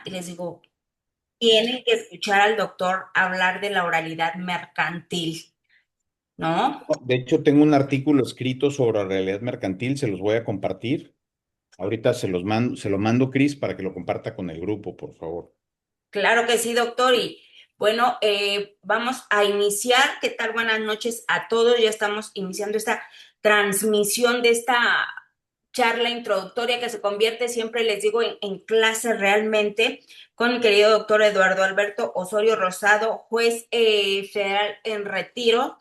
y les digo, tienen que escuchar al doctor hablar de la oralidad mercantil, ¿no? De hecho, tengo un artículo escrito sobre la realidad mercantil, se los voy a compartir. Ahorita se lo mando, Cris, para que lo comparta con el grupo, por favor. Claro que sí, doctor. Y bueno, vamos a iniciar. ¿Qué tal? Buenas noches a todos. Ya estamos iniciando esta transmisión de esta charla introductoria que se convierte, siempre les digo, en clase realmente con mi querido doctor Eduardo Alberto Osorio Rosado, juez federal en retiro.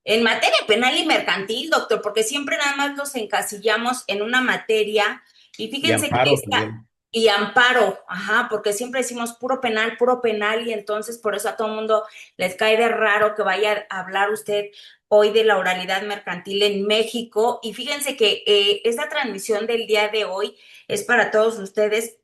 En materia penal y mercantil, doctor, porque siempre nada más nos encasillamos en una materia y Y fíjense que Amparo esta, también. y amparo, ajá, porque siempre decimos puro penal, y entonces por eso a todo el mundo les cae de raro que vaya a hablar usted hoy de la oralidad mercantil en México. Y fíjense que esta transmisión del día de hoy es para todos ustedes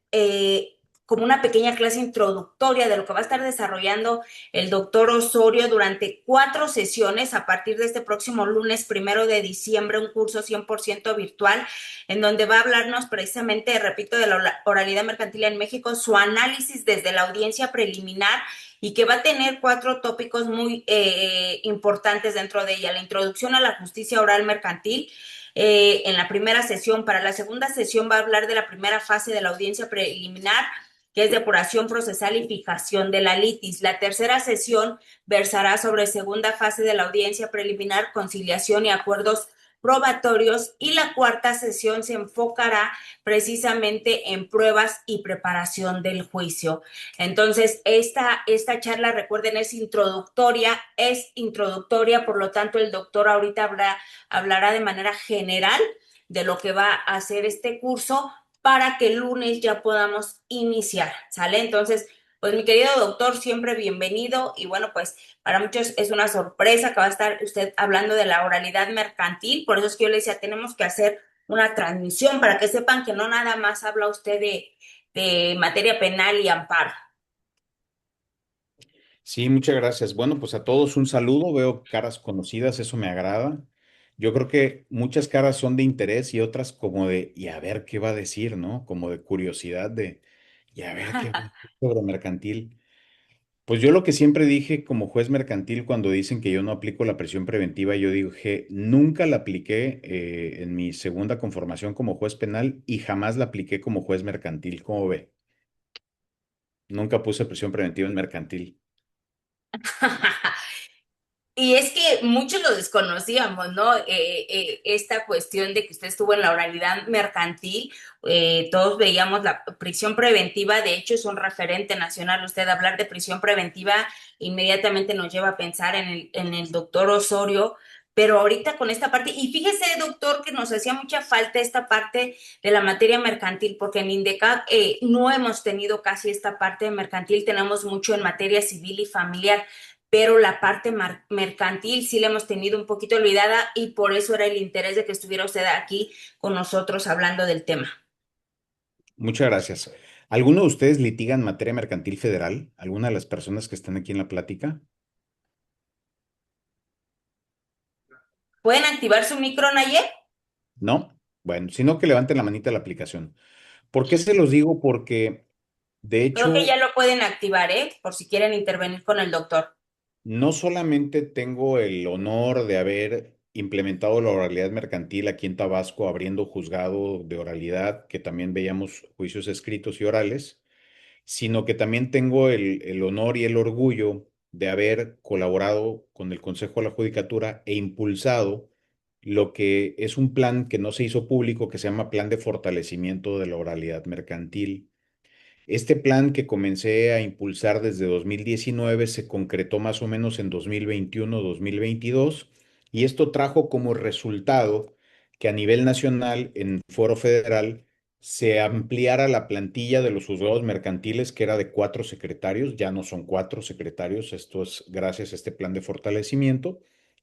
como una pequeña clase introductoria de lo que va a estar desarrollando el doctor Osorio durante 4 sesiones a partir de este próximo lunes 1 de diciembre, un curso 100% virtual en donde va a hablarnos precisamente, repito, de la oralidad mercantil en México, su análisis desde la audiencia preliminar y que va a tener 4 tópicos muy importantes dentro de ella. La introducción a la justicia oral mercantil, en la primera sesión. Para la segunda sesión va a hablar de la primera fase de la audiencia preliminar, que es depuración procesal y fijación de la litis. La tercera sesión versará sobre segunda fase de la audiencia preliminar, conciliación y acuerdos probatorios, y la cuarta sesión se enfocará precisamente en pruebas y preparación del juicio. Entonces, esta charla, recuerden, es introductoria, por lo tanto, el doctor ahorita hablará de manera general de lo que va a hacer este curso para que el lunes ya podamos iniciar, ¿sale? Entonces, pues mi querido doctor, siempre bienvenido y bueno, pues para muchos es una sorpresa que va a estar usted hablando de la oralidad mercantil, por eso es que yo le decía, tenemos que hacer una transmisión para que sepan que no nada más habla usted de materia penal y amparo. Sí, muchas gracias. Bueno, pues a todos un saludo. Veo caras conocidas, eso me agrada. Yo creo que muchas caras son de interés y otras como de, y a ver qué va a decir, ¿no? Como de curiosidad de, y a ver qué va a decir sobre mercantil. Pues yo lo que siempre dije como juez mercantil cuando dicen que yo no aplico la prisión preventiva, yo dije, nunca la apliqué en mi segunda conformación como juez penal y jamás la apliqué como juez mercantil. ¿Cómo ve? Nunca puse prisión preventiva en mercantil. Y es que muchos lo desconocíamos, ¿no? Esta cuestión de que usted estuvo en la oralidad mercantil, todos veíamos la prisión preventiva, de hecho es un referente nacional. Usted hablar de prisión preventiva inmediatamente nos lleva a pensar en el doctor Osorio, pero ahorita con esta parte, y fíjese, doctor, que nos hacía mucha falta esta parte de la materia mercantil, porque en INDECAC no hemos tenido casi esta parte mercantil, tenemos mucho en materia civil y familiar, pero la parte mercantil sí la hemos tenido un poquito olvidada y por eso era el interés de que estuviera usted aquí con nosotros hablando del tema. Muchas gracias. ¿Alguno de ustedes litiga en materia mercantil federal? ¿Alguna de las personas que están aquí en la plática? ¿Pueden activar su micro, Nayef? ¿No? Bueno, si no, que levanten la manita de la aplicación. ¿Por qué se los digo? Porque, de Creo que ya hecho, lo pueden activar, ¿eh? Por si quieren intervenir con el doctor. no solamente tengo el honor de haber implementado la oralidad mercantil aquí en Tabasco, abriendo juzgado de oralidad, que también veíamos juicios escritos y orales, sino que también tengo el honor y el orgullo de haber colaborado con el Consejo de la Judicatura e impulsado lo que es un plan que no se hizo público, que se llama Plan de Fortalecimiento de la Oralidad Mercantil. Este plan que comencé a impulsar desde 2019 se concretó más o menos en 2021-2022 y esto trajo como resultado que a nivel nacional, en foro federal, se ampliara la plantilla de los juzgados mercantiles, que era de 4 secretarios, ya no son 4 secretarios, esto es gracias a este plan de fortalecimiento,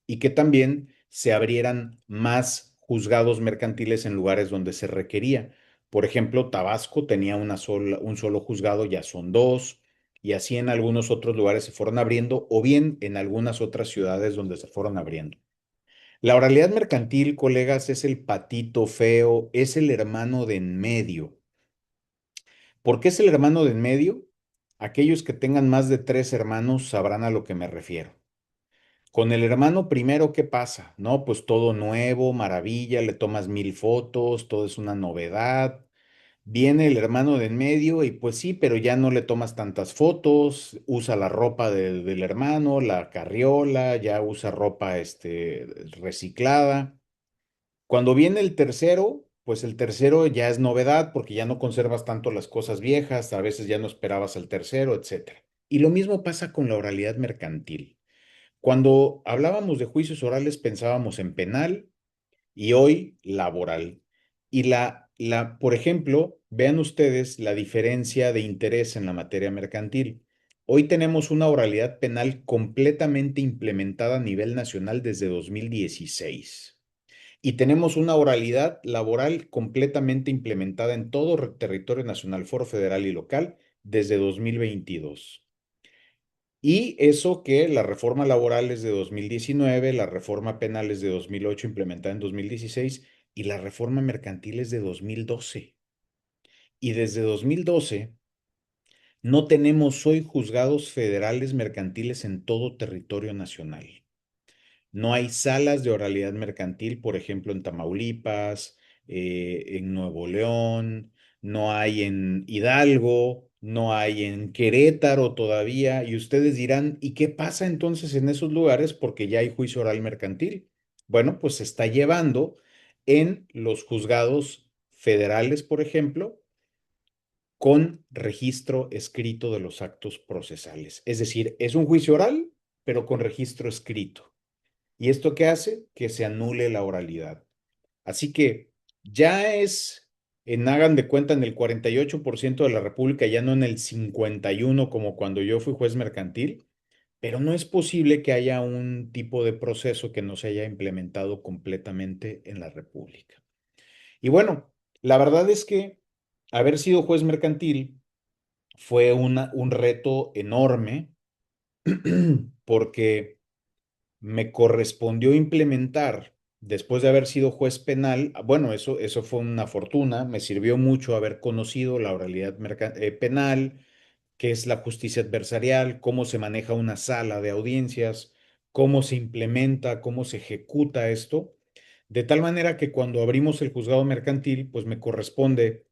y que también se abrieran más juzgados mercantiles en lugares donde se requería. Por ejemplo, Tabasco tenía un solo juzgado, ya son dos, y así en algunos otros lugares se fueron abriendo, o bien en algunas otras ciudades donde se fueron abriendo. La oralidad mercantil, colegas, es el patito feo, es el hermano de en medio. ¿Por qué es el hermano de en medio? Aquellos que tengan más de tres hermanos sabrán a lo que me refiero. Con el hermano primero, ¿qué pasa? No, pues todo nuevo, maravilla, le tomas 1000 fotos, todo es una novedad. Viene el hermano de en medio y pues sí, pero ya no le tomas tantas fotos, usa la ropa del hermano, la carriola, ya usa ropa reciclada. Cuando viene el tercero, pues el tercero ya es novedad porque ya no conservas tanto las cosas viejas, a veces ya no esperabas al tercero, etcétera. Y lo mismo pasa con la oralidad mercantil. Cuando hablábamos de juicios orales pensábamos en penal y hoy laboral. Y por ejemplo, vean ustedes la diferencia de interés en la materia mercantil. Hoy tenemos una oralidad penal completamente implementada a nivel nacional desde 2016 y tenemos una oralidad laboral completamente implementada en todo territorio nacional, foro federal y local desde 2022. Y eso que la reforma laboral es de 2019, la reforma penal es de 2008 implementada en 2016 y la reforma mercantil es de 2012. Y desde 2012 no tenemos hoy juzgados federales mercantiles en todo territorio nacional. No hay salas de oralidad mercantil, por ejemplo, en Tamaulipas, en Nuevo León, no hay en Hidalgo, no hay en Querétaro todavía. Y ustedes dirán, ¿y qué pasa entonces en esos lugares? Porque ya hay juicio oral mercantil. Bueno, pues se está llevando en los juzgados federales, por ejemplo, con registro escrito de los actos procesales. Es decir, es un juicio oral, pero con registro escrito. ¿Y esto qué hace? Que se anule la oralidad. Así que ya es, hagan de cuenta, en el 48% de la República, ya no en el 51% como cuando yo fui juez mercantil, pero no es posible que haya un tipo de proceso que no se haya implementado completamente en la República. Y bueno, la verdad es que haber sido juez mercantil fue un reto enorme porque me correspondió implementar, después de haber sido juez penal, bueno, eso fue una fortuna, me sirvió mucho haber conocido la oralidad penal, qué es la justicia adversarial, cómo se maneja una sala de audiencias, cómo se implementa, cómo se ejecuta esto, de tal manera que cuando abrimos el juzgado mercantil, pues me corresponde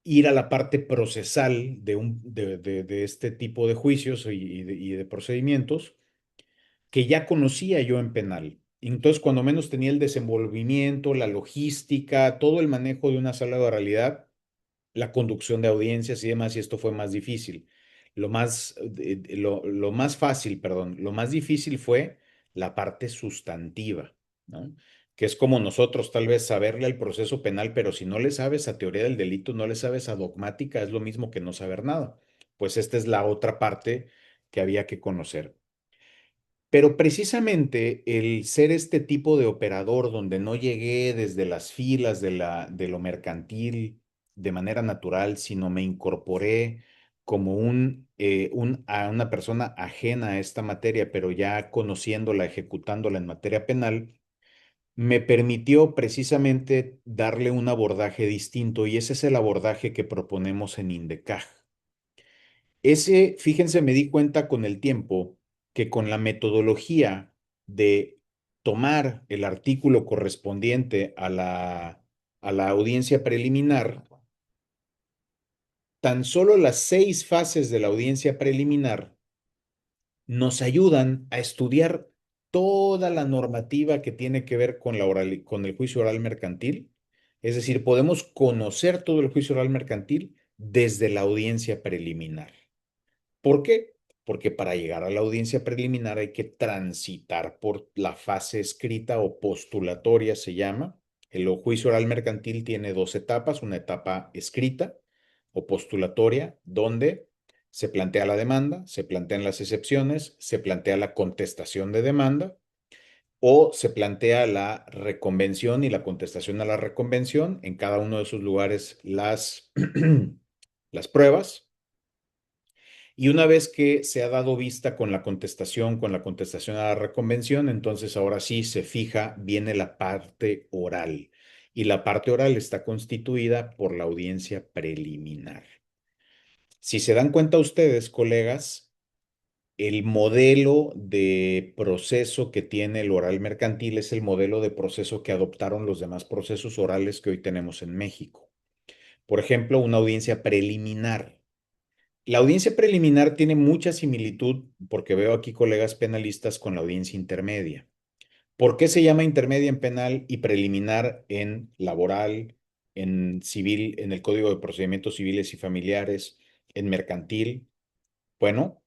ir a la parte procesal de este tipo de juicios y de procedimientos que ya conocía yo en penal. Entonces, cuando menos tenía el desenvolvimiento, la logística, todo el manejo de una sala de oralidad, la conducción de audiencias y demás, y esto fue más difícil. Lo más fácil, perdón, lo más difícil fue la parte sustantiva, ¿no? Que es como nosotros tal vez saberle al proceso penal, pero si no le sabes a teoría del delito, no le sabes a dogmática, es lo mismo que no saber nada. Pues esta es la otra parte que había que conocer. Pero precisamente el ser este tipo de operador donde no llegué desde las filas de lo mercantil de manera natural, sino me incorporé como a una persona ajena a esta materia, pero ya conociéndola, ejecutándola en materia penal, me permitió precisamente darle un abordaje distinto y ese es el abordaje que proponemos en INDECAJ. Fíjense, me di cuenta con el tiempo que con la metodología de tomar el artículo correspondiente a la audiencia preliminar, tan solo las 6 fases de la audiencia preliminar nos ayudan a estudiar toda la normativa que tiene que ver con el juicio oral mercantil. Es decir, podemos conocer todo el juicio oral mercantil desde la audiencia preliminar. ¿Por qué? Porque para llegar a la audiencia preliminar hay que transitar por la fase escrita o postulatoria, se llama. El juicio oral mercantil tiene 2 etapas, una etapa escrita o postulatoria, donde se plantea la demanda, se plantean las excepciones, se plantea la contestación de demanda o se plantea la reconvención y la contestación a la reconvención. En cada uno de esos lugares las pruebas. Y una vez que se ha dado vista con la contestación a la reconvención, entonces ahora sí se fija, viene la parte oral. Y la parte oral está constituida por la audiencia preliminar. Si se dan cuenta ustedes, colegas, el modelo de proceso que tiene el oral mercantil es el modelo de proceso que adoptaron los demás procesos orales que hoy tenemos en México. Por ejemplo, una audiencia preliminar. La audiencia preliminar tiene mucha similitud, porque veo aquí colegas penalistas, con la audiencia intermedia. ¿Por qué se llama intermedia en penal y preliminar en laboral, en civil, en el Código de Procedimientos Civiles y Familiares, en mercantil? Bueno,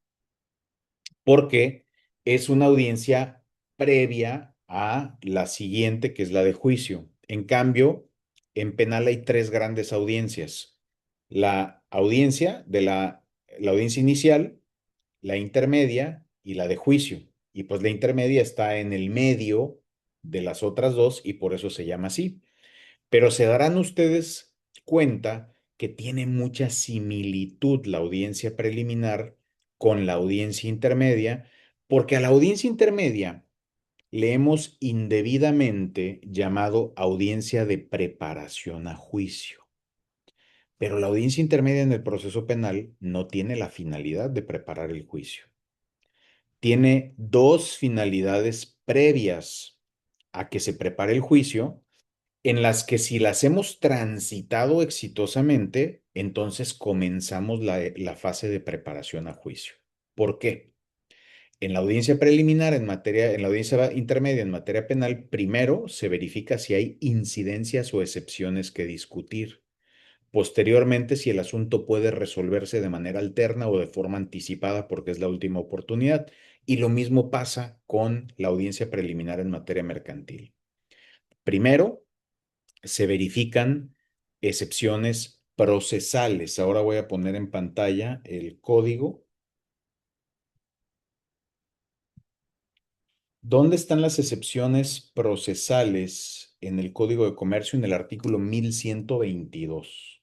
porque es una audiencia previa a la siguiente, que es la de juicio. En cambio, en penal hay tres grandes audiencias. La audiencia de la audiencia inicial, la intermedia y la de juicio. Y pues la intermedia está en el medio de las otras dos y por eso se llama así. Pero se darán ustedes cuenta que tiene mucha similitud la audiencia preliminar con la audiencia intermedia, porque a la audiencia intermedia le hemos indebidamente llamado audiencia de preparación a juicio. Pero la audiencia intermedia en el proceso penal no tiene la finalidad de preparar el juicio. Tiene dos finalidades previas a que se prepare el juicio, en las que si las hemos transitado exitosamente, entonces comenzamos la fase de preparación a juicio. ¿Por qué? En la audiencia preliminar, en la audiencia intermedia en materia penal, primero se verifica si hay incidencias o excepciones que discutir. Posteriormente, si el asunto puede resolverse de manera alterna o de forma anticipada porque es la última oportunidad. Y lo mismo pasa con la audiencia preliminar en materia mercantil. Primero, se verifican excepciones procesales. Ahora voy a poner en pantalla el código. ¿Dónde están las excepciones procesales en el Código de Comercio en el artículo 1122?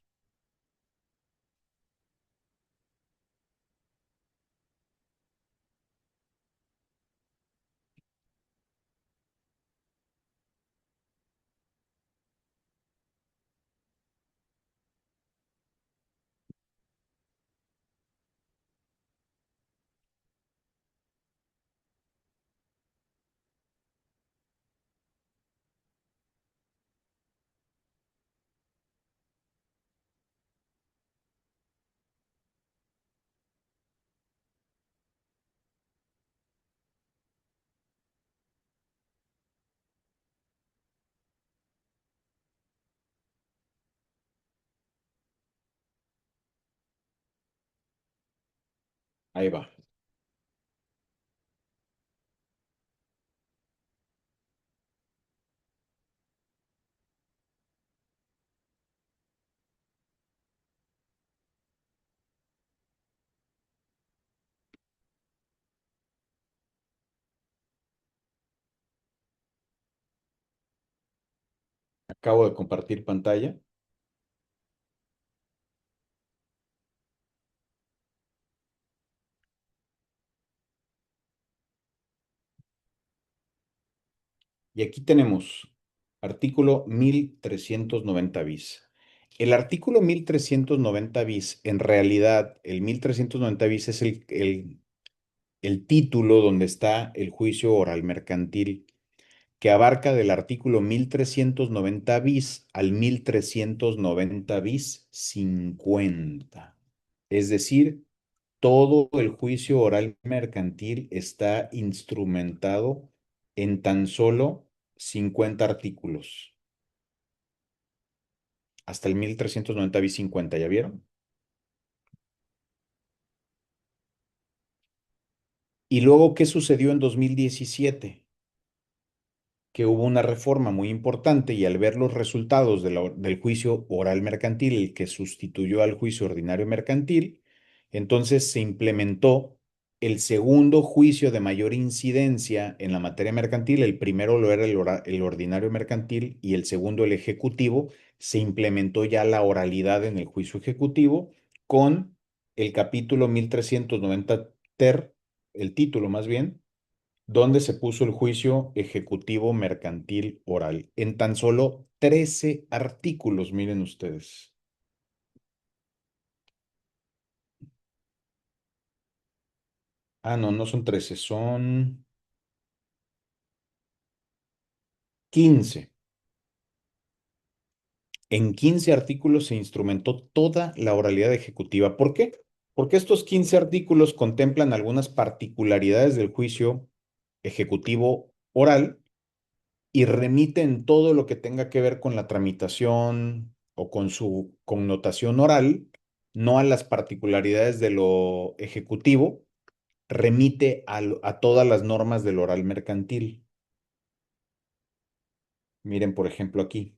Ahí va. Acabo de compartir pantalla. Y aquí tenemos artículo 1390 bis. El artículo 1390 bis, en realidad, el 1390 bis es el título donde está el juicio oral mercantil, que abarca del artículo 1390 bis al 1390 bis 50. Es decir, todo el juicio oral mercantil está instrumentado en tan solo 50 artículos, hasta el 1390 bis 50, ¿ya vieron? Y luego, ¿qué sucedió en 2017? Que hubo una reforma muy importante y al ver los resultados del juicio oral mercantil, el que sustituyó al juicio ordinario mercantil, entonces se implementó el segundo juicio de mayor incidencia en la materia mercantil. El primero lo era el ordinario mercantil y el segundo el ejecutivo. Se implementó ya la oralidad en el juicio ejecutivo con el capítulo 1390 ter, el título más bien, donde se puso el juicio ejecutivo mercantil oral en tan solo 13 artículos, miren ustedes. Ah, no, no son 13, son 15. En 15 artículos se instrumentó toda la oralidad ejecutiva. ¿Por qué? Porque estos 15 artículos contemplan algunas particularidades del juicio ejecutivo oral y remiten todo lo que tenga que ver con la tramitación o con su connotación oral, no a las particularidades de lo ejecutivo, remite a todas las normas del oral mercantil. Miren, por ejemplo, aquí.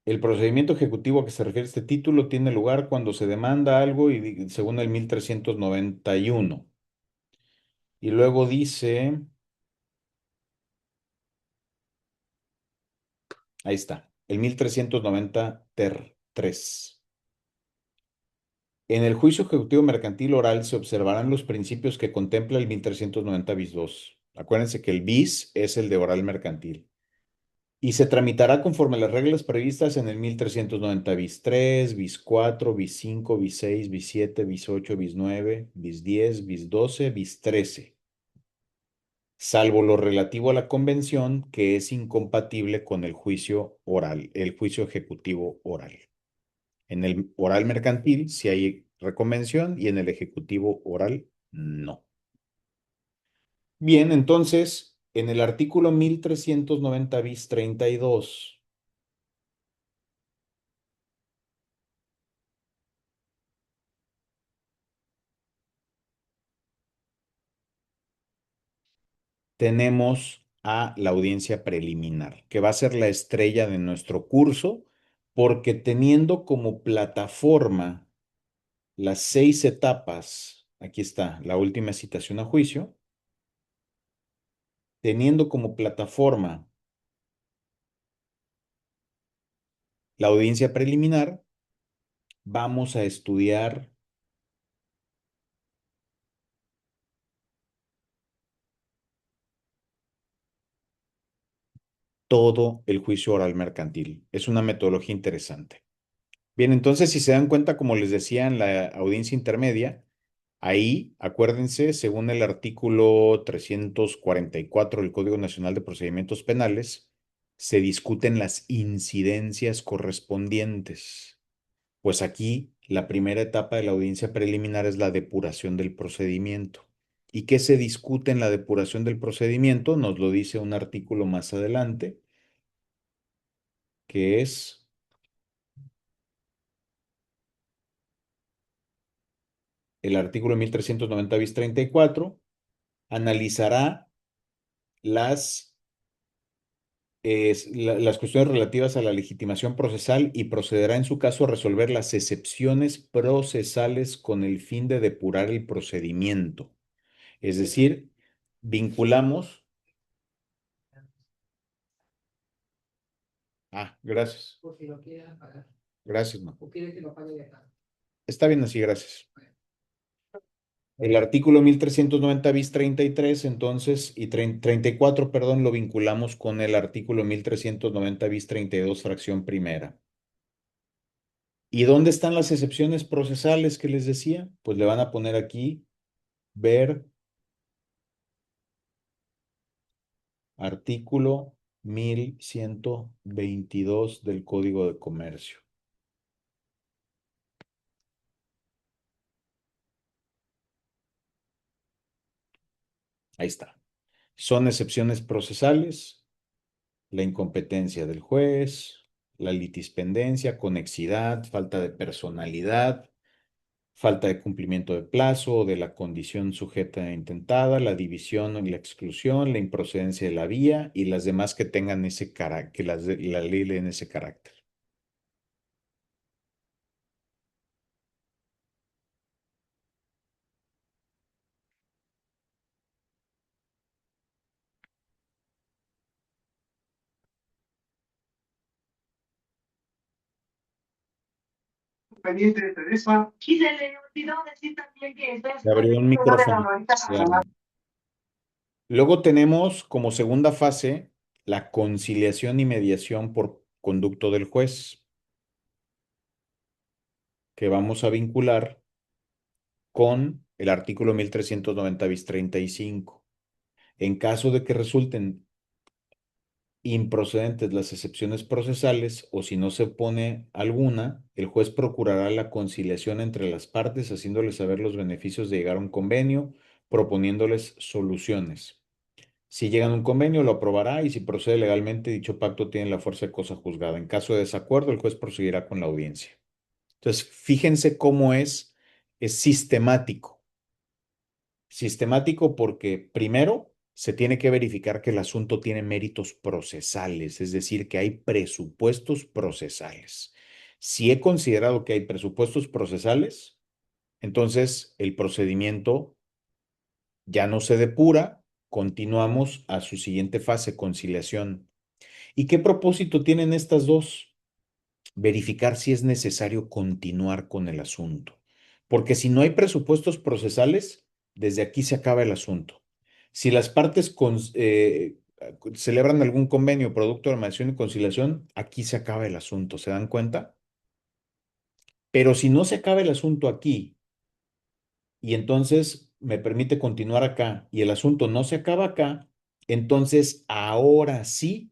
El procedimiento ejecutivo a que se refiere este título tiene lugar cuando se demanda algo y según el 1391. Y luego dice, ahí está, el 1390 ter 3. En el juicio ejecutivo mercantil oral se observarán los principios que contempla el 1390 bis 2. Acuérdense que el bis es el de oral mercantil. Y se tramitará conforme a las reglas previstas en el 1390 bis 3, bis 4, bis 5, bis 6, bis 7, bis 8, bis 9, bis 10, bis 12, bis 13, salvo lo relativo a la convención que es incompatible con el juicio oral, el juicio ejecutivo oral. En el oral mercantil sí hay reconvención y en el ejecutivo oral no. Bien, entonces, en el artículo 1390 bis 32 tenemos a la audiencia preliminar, que va a ser la estrella de nuestro curso, porque teniendo como plataforma las 6 etapas, aquí está la última citación a juicio, teniendo como plataforma la audiencia preliminar, vamos a estudiar todo el juicio oral mercantil. Es una metodología interesante. Bien, entonces, si se dan cuenta, como les decía en la audiencia intermedia, ahí, acuérdense, según el artículo 344 del Código Nacional de Procedimientos Penales, se discuten las incidencias correspondientes. Pues aquí, la primera etapa de la audiencia preliminar es la depuración del procedimiento. ¿Y qué se discute en la depuración del procedimiento? Nos lo dice un artículo más adelante, que es el artículo 1390 bis 34, analizará las, las cuestiones relativas a la legitimación procesal y procederá en su caso a resolver las excepciones procesales con el fin de depurar el procedimiento. Es decir, vinculamos. Ah, gracias. Por si lo quiere apagar. Gracias, ma. ¿O quiere que lo apague de acá? Está bien así, gracias. El artículo 1390 bis 33, entonces, y 34, perdón, lo vinculamos con el artículo 1390 bis 32, fracción primera. ¿Y dónde están las excepciones procesales que les decía? Pues le van a poner aquí, ver artículo 1122 del Código de Comercio. Ahí está. Son excepciones procesales, la incompetencia del juez, la litispendencia, conexidad, falta de personalidad, falta de cumplimiento de plazo o de la condición sujeta e intentada, la división y la exclusión, la improcedencia de la vía y las demás que tengan ese carácter, que la ley le den ese carácter. Pendiente de Teresa. Y se le olvidó decir también que se abrió un micrófono. Luego tenemos como segunda fase la conciliación y mediación por conducto del juez. que vamos a vincular con el artículo 1390 bis 35. En caso de que resulten improcedentes las excepciones procesales o si no se opone alguna, el juez procurará la conciliación entre las partes, haciéndoles saber los beneficios de llegar a un convenio, proponiéndoles soluciones. Si llegan a un convenio, lo aprobará y si procede legalmente, dicho pacto tiene la fuerza de cosa juzgada. En caso de desacuerdo, el juez proseguirá con la audiencia. Entonces, fíjense cómo es sistemático. Sistemático porque primero se tiene que verificar que el asunto tiene méritos procesales, es decir, que hay presupuestos procesales. Si he considerado que hay presupuestos procesales, entonces el procedimiento ya no se depura, continuamos a su siguiente fase, conciliación. ¿Y qué propósito tienen estas dos? Verificar si es necesario continuar con el asunto. Porque si no hay presupuestos procesales, desde aquí se acaba el asunto. Si las partes celebran algún convenio, producto de mediación y conciliación, aquí se acaba el asunto, ¿se dan cuenta? Pero si no se acaba el asunto aquí y entonces me permite continuar acá y el asunto no se acaba acá, entonces ahora sí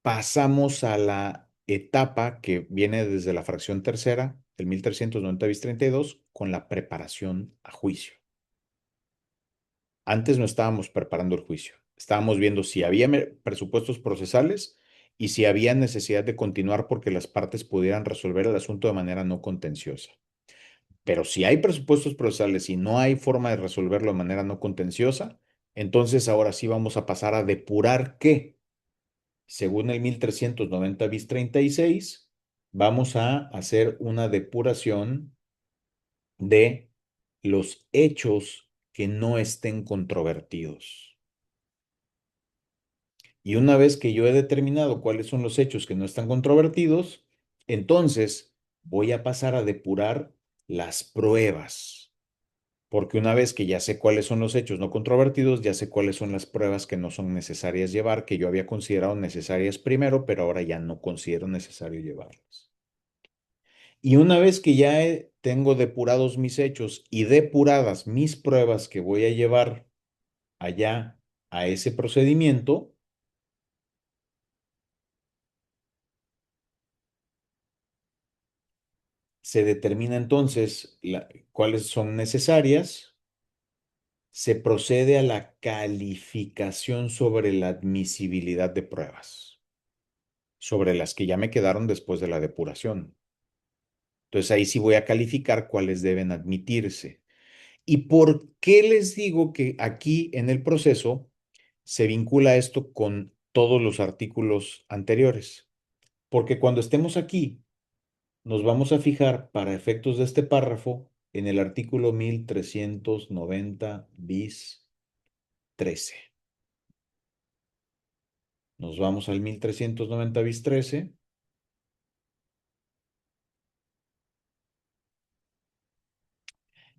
pasamos a la etapa que viene desde la fracción tercera, el 1390 bis 32, con la preparación a juicio. Antes no estábamos preparando el juicio, estábamos viendo si había presupuestos procesales y si había necesidad de continuar porque las partes pudieran resolver el asunto de manera no contenciosa. Pero si hay presupuestos procesales y no hay forma de resolverlo de manera no contenciosa, entonces ahora sí vamos a pasar a depurar qué. Según el 1390 bis 36, vamos a hacer una depuración de los hechos que no estén controvertidos. Y una vez que yo he determinado cuáles son los hechos que no están controvertidos, entonces voy a pasar a depurar las pruebas. Porque una vez que ya sé cuáles son los hechos no controvertidos, ya sé cuáles son las pruebas que no son necesarias llevar, que yo había considerado necesarias primero, pero ahora ya no considero necesario llevarlas. Y una vez que ya tengo depurados mis hechos y depuradas mis pruebas que voy a llevar allá a ese procedimiento, se determina entonces cuáles son necesarias, se procede a la calificación sobre la admisibilidad de pruebas, sobre las que ya me quedaron después de la depuración. Entonces ahí sí voy a calificar cuáles deben admitirse. ¿Y por qué les digo que aquí en el proceso se vincula esto con todos los artículos anteriores? Porque cuando estemos aquí, nos vamos a fijar para efectos de este párrafo en el artículo 1390 bis 13. Nos vamos al 1390 bis 13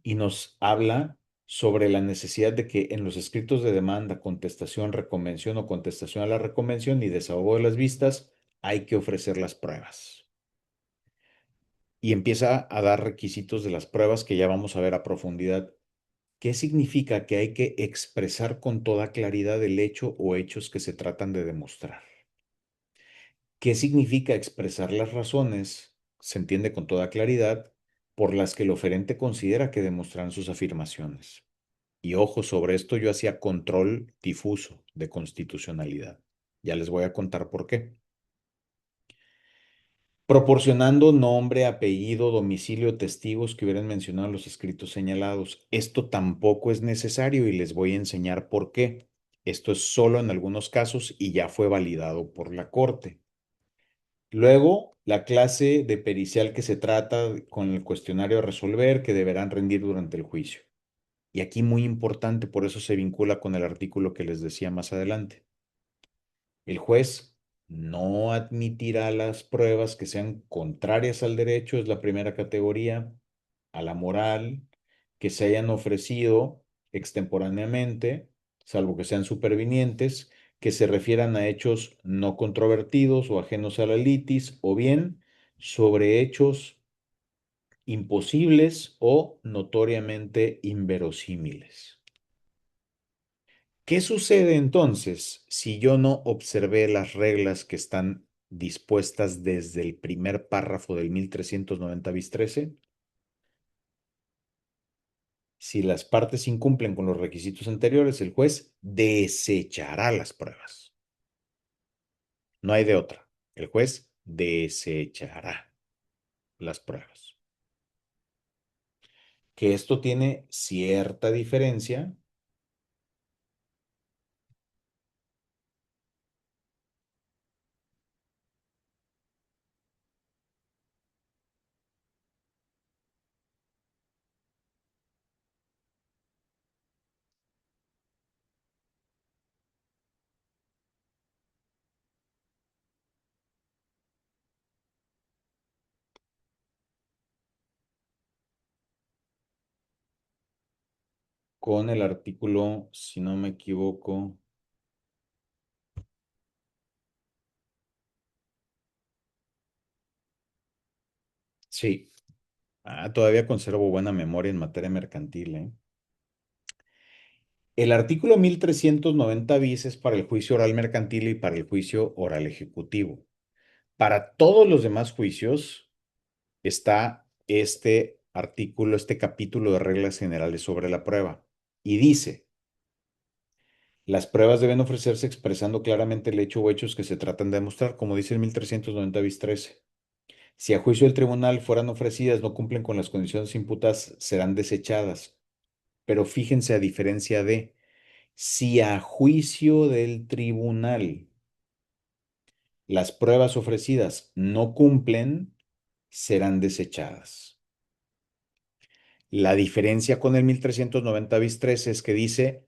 y nos habla sobre la necesidad de que en los escritos de demanda, contestación, reconvención o contestación a la reconvención y desahogo de las vistas, hay que ofrecer las pruebas. Y empieza a dar requisitos de las pruebas que ya vamos a ver a profundidad. ¿Qué significa? Que hay que expresar con toda claridad el hecho o hechos que se tratan de demostrar. ¿Qué significa expresar las razones? Se entiende con toda claridad por las que el oferente considera que demostrarán sus afirmaciones. Y ojo, sobre esto yo hacía control difuso de constitucionalidad. Ya les voy a contar por qué. Proporcionando nombre, apellido, domicilio, testigos que hubieran mencionado en los escritos señalados. Esto tampoco es necesario y les voy a enseñar por qué. Esto es solo en algunos casos y ya fue validado por la Corte. Luego, la clase de pericial que se trata con el cuestionario a resolver que deberán rendir durante el juicio. Y aquí muy importante, por eso se vincula con el artículo que les decía más adelante. El juez no admitirá las pruebas que sean contrarias al derecho, es la primera categoría, a la moral, que se hayan ofrecido extemporáneamente, salvo que sean supervinientes, que se refieran a hechos no controvertidos o ajenos a la litis, o bien sobre hechos imposibles o notoriamente inverosímiles. ¿Qué sucede entonces si yo no observé las reglas que están dispuestas desde el primer párrafo del 1390 bis 13? Si las partes incumplen con los requisitos anteriores, el juez desechará las pruebas. No hay de otra. El juez desechará las pruebas. Que esto tiene cierta diferencia con el artículo, si no me equivoco, sí. Todavía conservo buena memoria en materia mercantil, ¿eh? El artículo 1390 bis es para el juicio oral mercantil y para el juicio oral ejecutivo. Para todos los demás juicios está este artículo, este capítulo de reglas generales sobre la prueba. Y dice, las pruebas deben ofrecerse expresando claramente el hecho o hechos que se tratan de demostrar, como dice el 1390 bis 13. Si a juicio del tribunal fueran ofrecidas, no cumplen con las condiciones imputas, serán desechadas. Pero fíjense a diferencia de si a juicio del tribunal las pruebas ofrecidas no cumplen, serán desechadas. La diferencia con el 1390 bis 13 es que dice,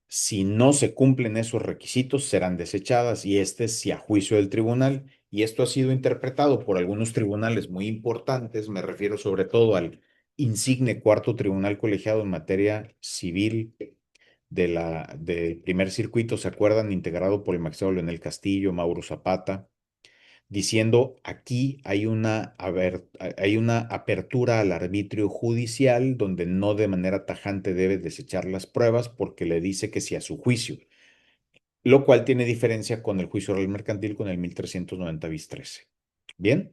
si no se cumplen esos requisitos, serán desechadas y este es si a juicio del tribunal. Y esto ha sido interpretado por algunos tribunales muy importantes, me refiero sobre todo al insigne cuarto tribunal colegiado en materia civil del primer circuito, ¿se acuerdan? Integrado por el magistrado Leonel Castillo, Mauro Zapata, diciendo aquí hay una apertura al arbitrio judicial donde no de manera tajante debe desechar las pruebas porque le dice que sí a su juicio, lo cual tiene diferencia con el juicio oral mercantil con el 1390 bis 13. ¿Bien?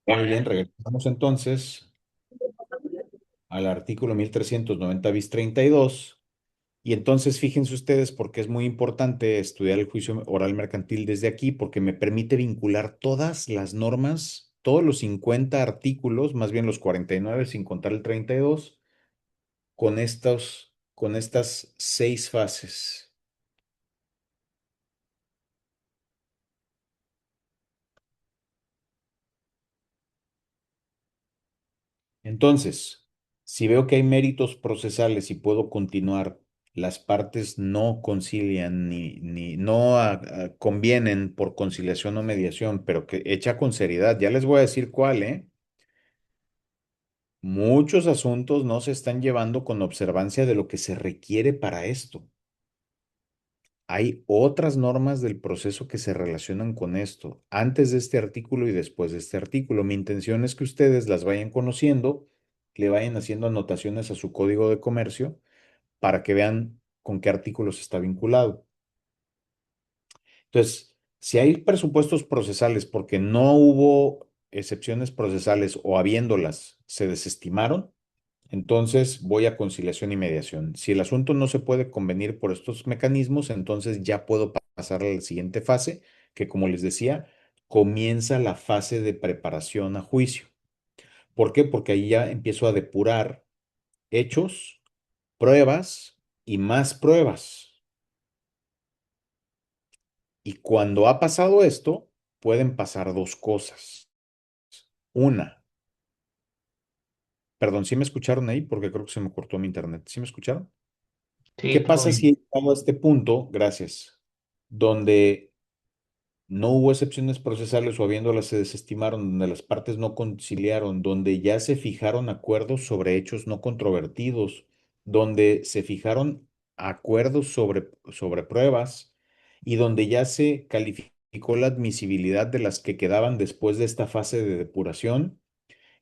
Muy bien, regresamos entonces al artículo 1390 bis 32. Y entonces fíjense ustedes porque es muy importante estudiar el juicio oral mercantil desde aquí, porque me permite vincular todas las normas, todos los 50 artículos, más bien los 49 sin contar el 32, con estas 6 fases. Entonces, si veo que hay méritos procesales y puedo continuar, las partes no concilian ni no convienen por conciliación o mediación, pero que hecha con seriedad. Ya les voy a decir cuál, ¿eh? Muchos asuntos no se están llevando con observancia de lo que se requiere para esto. Hay otras normas del proceso que se relacionan con esto, antes de este artículo y después de este artículo. Mi intención es que ustedes las vayan conociendo, le vayan haciendo anotaciones a su código de comercio para que vean con qué artículos está vinculado. Entonces, si hay presupuestos procesales porque no hubo excepciones procesales o habiéndolas, se desestimaron, entonces voy a conciliación y mediación. Si el asunto no se puede convenir por estos mecanismos, entonces ya puedo pasar a la siguiente fase, que como les decía, comienza la fase de preparación a juicio. ¿Por qué? Porque ahí ya empiezo a depurar hechos, pruebas y más pruebas. Y cuando ha pasado esto, pueden pasar dos cosas. Una, perdón, ¿sí me escucharon ahí? Porque creo que se me cortó mi internet. ¿Sí me escucharon? ¿Qué Sí, todo pasa si bien. llegamos a este punto, gracias, donde no hubo excepciones procesales o habiéndolas se desestimaron, donde las partes no conciliaron, donde ya se fijaron acuerdos sobre hechos no controvertidos, donde se fijaron acuerdos sobre pruebas y donde ya se calificó la admisibilidad de las que quedaban después de esta fase de depuración?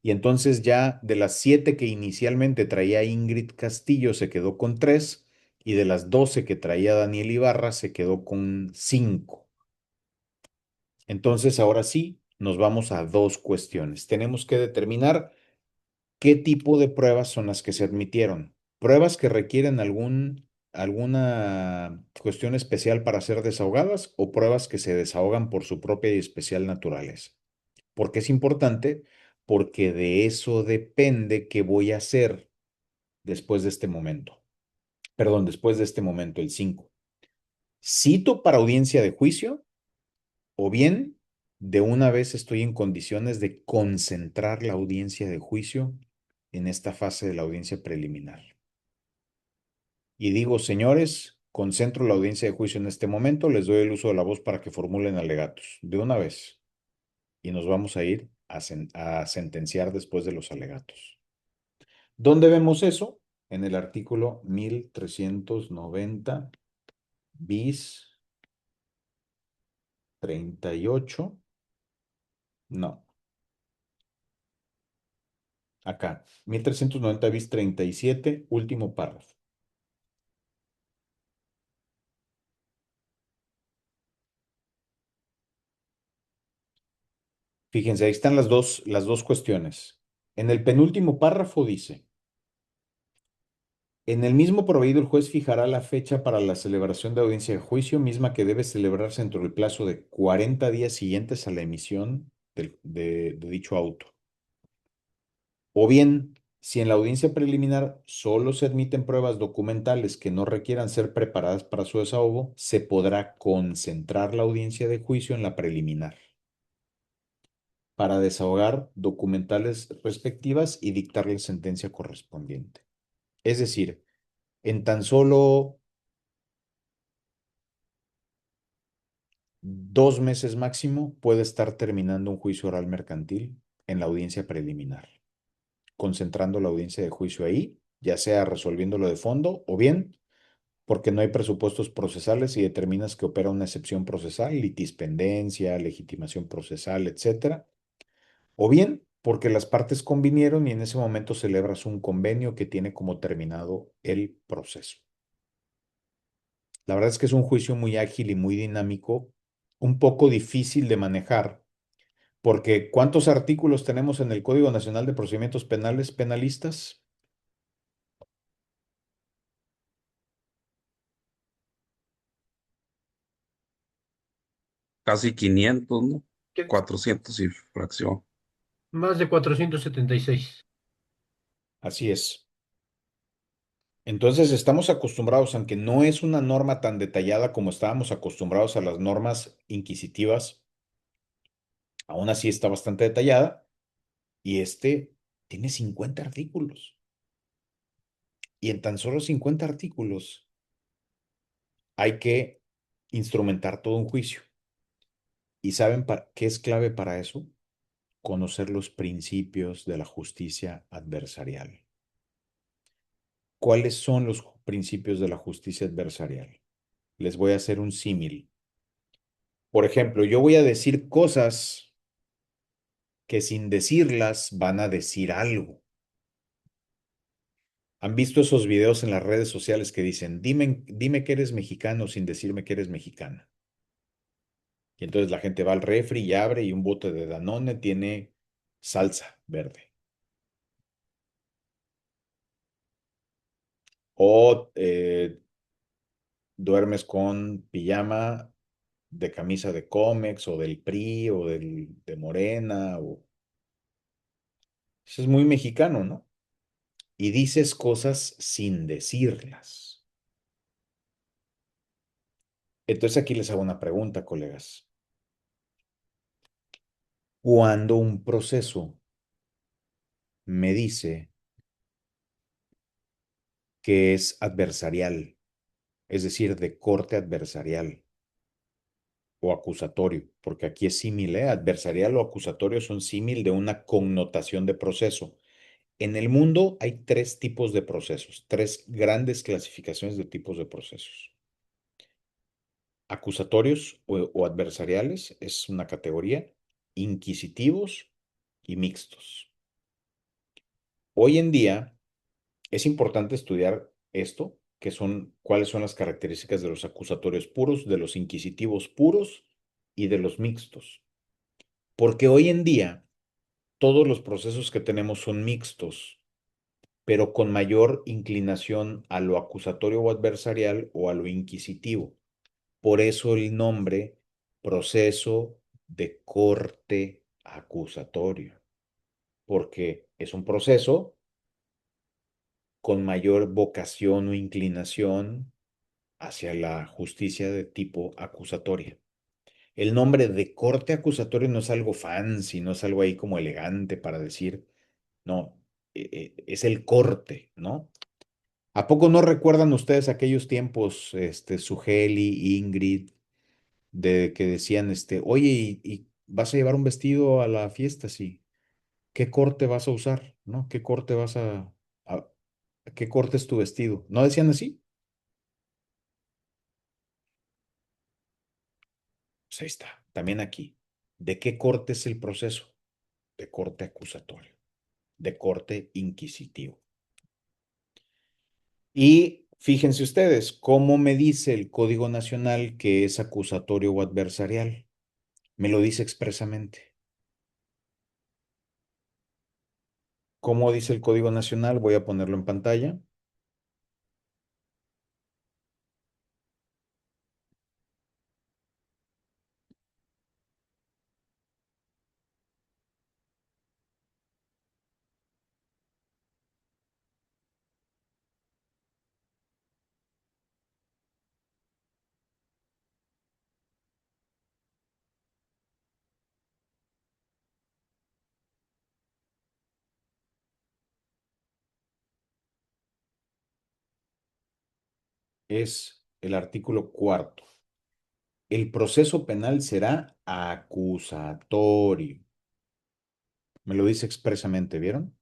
Y entonces ya de las 7 que inicialmente traía Ingrid Castillo se quedó con 3 y de las 12 que traía Daniel Ibarra se quedó con 5. Entonces, ahora sí, nos vamos a dos cuestiones. Tenemos que determinar qué tipo de pruebas son las que se admitieron. Pruebas que requieren alguna cuestión especial para ser desahogadas o pruebas que se desahogan por su propia y especial naturaleza. ¿Por qué es importante? Porque de eso depende qué voy a hacer después de este momento. Perdón, después de este momento, el 5. Cito para audiencia de juicio. O bien, de una vez estoy en condiciones de concentrar la audiencia de juicio en esta fase de la audiencia preliminar. Y digo, señores, concentro la audiencia de juicio en este momento, les doy el uso de la voz para que formulen alegatos, de una vez. Y nos vamos a ir a sentenciar después de los alegatos. ¿Dónde vemos eso? En el artículo 1390 bis 38. No. Acá, 1390 bis 37, último párrafo. Fíjense, ahí están las dos cuestiones. En el penúltimo párrafo dice, en el mismo proveído el juez fijará la fecha para la celebración de audiencia de juicio, misma que debe celebrarse dentro del plazo de 40 días siguientes a la emisión de dicho auto. O bien, si en la audiencia preliminar solo se admiten pruebas documentales que no requieran ser preparadas para su desahogo, se podrá concentrar la audiencia de juicio en la preliminar para desahogar documentales respectivas y dictar la sentencia correspondiente. Es decir, en tan solo 2 meses máximo puede estar terminando un juicio oral mercantil en la audiencia preliminar, concentrando la audiencia de juicio ahí, ya sea resolviéndolo de fondo o bien porque no hay presupuestos procesales y determinas que opera una excepción procesal, litispendencia, legitimación procesal, etcétera. O bien porque las partes convinieron y en ese momento celebras un convenio que tiene como terminado el proceso. La verdad es que es un juicio muy ágil y muy dinámico, un poco difícil de manejar, porque ¿cuántos artículos tenemos en el Código Nacional de Procedimientos Penales penalistas? Casi 500, ¿no? ¿Qué? 400 y fracción. Más de 476. Así es. Entonces estamos acostumbrados, aunque no es una norma tan detallada como estábamos acostumbrados a las normas inquisitivas, aún así está bastante detallada y este tiene 50 artículos. Y en tan solo 50 artículos hay que instrumentar todo un juicio. ¿Y saben qué es clave para eso? Conocer los principios de la justicia adversarial. ¿Cuáles son los principios de la justicia adversarial? Les voy a hacer un símil. Por ejemplo, yo voy a decir cosas que sin decirlas van a decir algo. ¿Han visto esos videos en las redes sociales que dicen, dime que eres mexicano sin decirme que eres mexicana? Y entonces la gente va al refri y abre y un bote de Danone tiene salsa verde. O duermes con pijama de camisa de Comex o del PRI o de Morena. Eso es muy mexicano, ¿no? Y dices cosas sin decirlas. Entonces aquí les hago una pregunta, colegas. Cuando un proceso me dice que es adversarial, es decir, de corte adversarial o acusatorio, porque aquí es símil, ¿eh? Adversarial o acusatorio son símil de una connotación de proceso. En el mundo hay tres tipos de procesos, tres grandes clasificaciones de tipos de procesos. Acusatorios o adversariales es una categoría, inquisitivos y mixtos. Hoy en día es importante estudiar esto, que son cuáles son las características de los acusatorios puros, de los inquisitivos puros y de los mixtos. Porque hoy en día todos los procesos que tenemos son mixtos, pero con mayor inclinación a lo acusatorio o adversarial o a lo inquisitivo. Por eso el nombre proceso de corte acusatorio, porque es un proceso con mayor vocación o inclinación hacia la justicia de tipo acusatoria. El nombre de corte acusatorio no es algo fancy, no es algo ahí como elegante para decir, no, es el corte, ¿no? ¿A poco no recuerdan ustedes aquellos tiempos, Sugeli, Ingrid, de que decían, oye, ¿y vas a llevar un vestido a la fiesta? Sí. ¿Qué corte vas a usar? ¿No? ¿Qué corte a- qué corte es tu vestido? ¿No decían así? Pues ahí está, también aquí. ¿De qué corte es el proceso? De corte acusatorio, de corte inquisitivo. Y fíjense ustedes, ¿cómo me dice el Código Nacional que es acusatorio o adversarial? Me lo dice expresamente. ¿Cómo dice el Código Nacional? Voy a ponerlo en pantalla. Es el artículo cuarto. El proceso penal será acusatorio. Me lo dice expresamente, ¿vieron?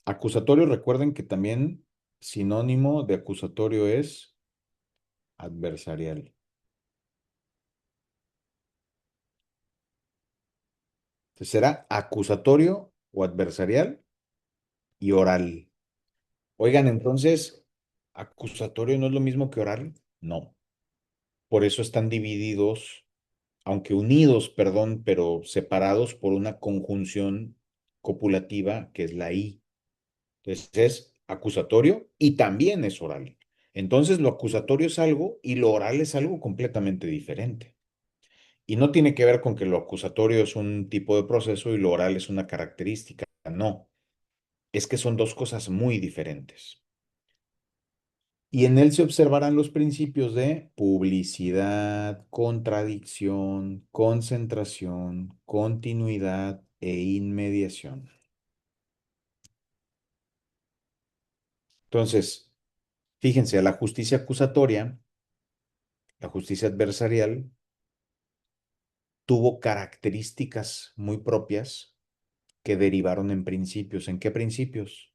Acusatorio, recuerden que también sinónimo de acusatorio es adversarial. Entonces será acusatorio o adversarial y oral. Oigan, entonces, acusatorio no es lo mismo que oral. No. Por eso están divididos, aunque unidos, perdón, pero separados por una conjunción copulativa que es la I. Entonces es acusatorio y también es oral. Entonces lo acusatorio es algo y lo oral es algo completamente diferente. Y no tiene que ver con que lo acusatorio es un tipo de proceso y lo oral es una característica. No, es que son dos cosas muy diferentes. Y en él se observarán los principios de publicidad, contradicción, concentración, continuidad e inmediación. Entonces, fíjense, a la justicia acusatoria, la justicia adversarial, tuvo características muy propias que derivaron en principios. ¿En qué principios?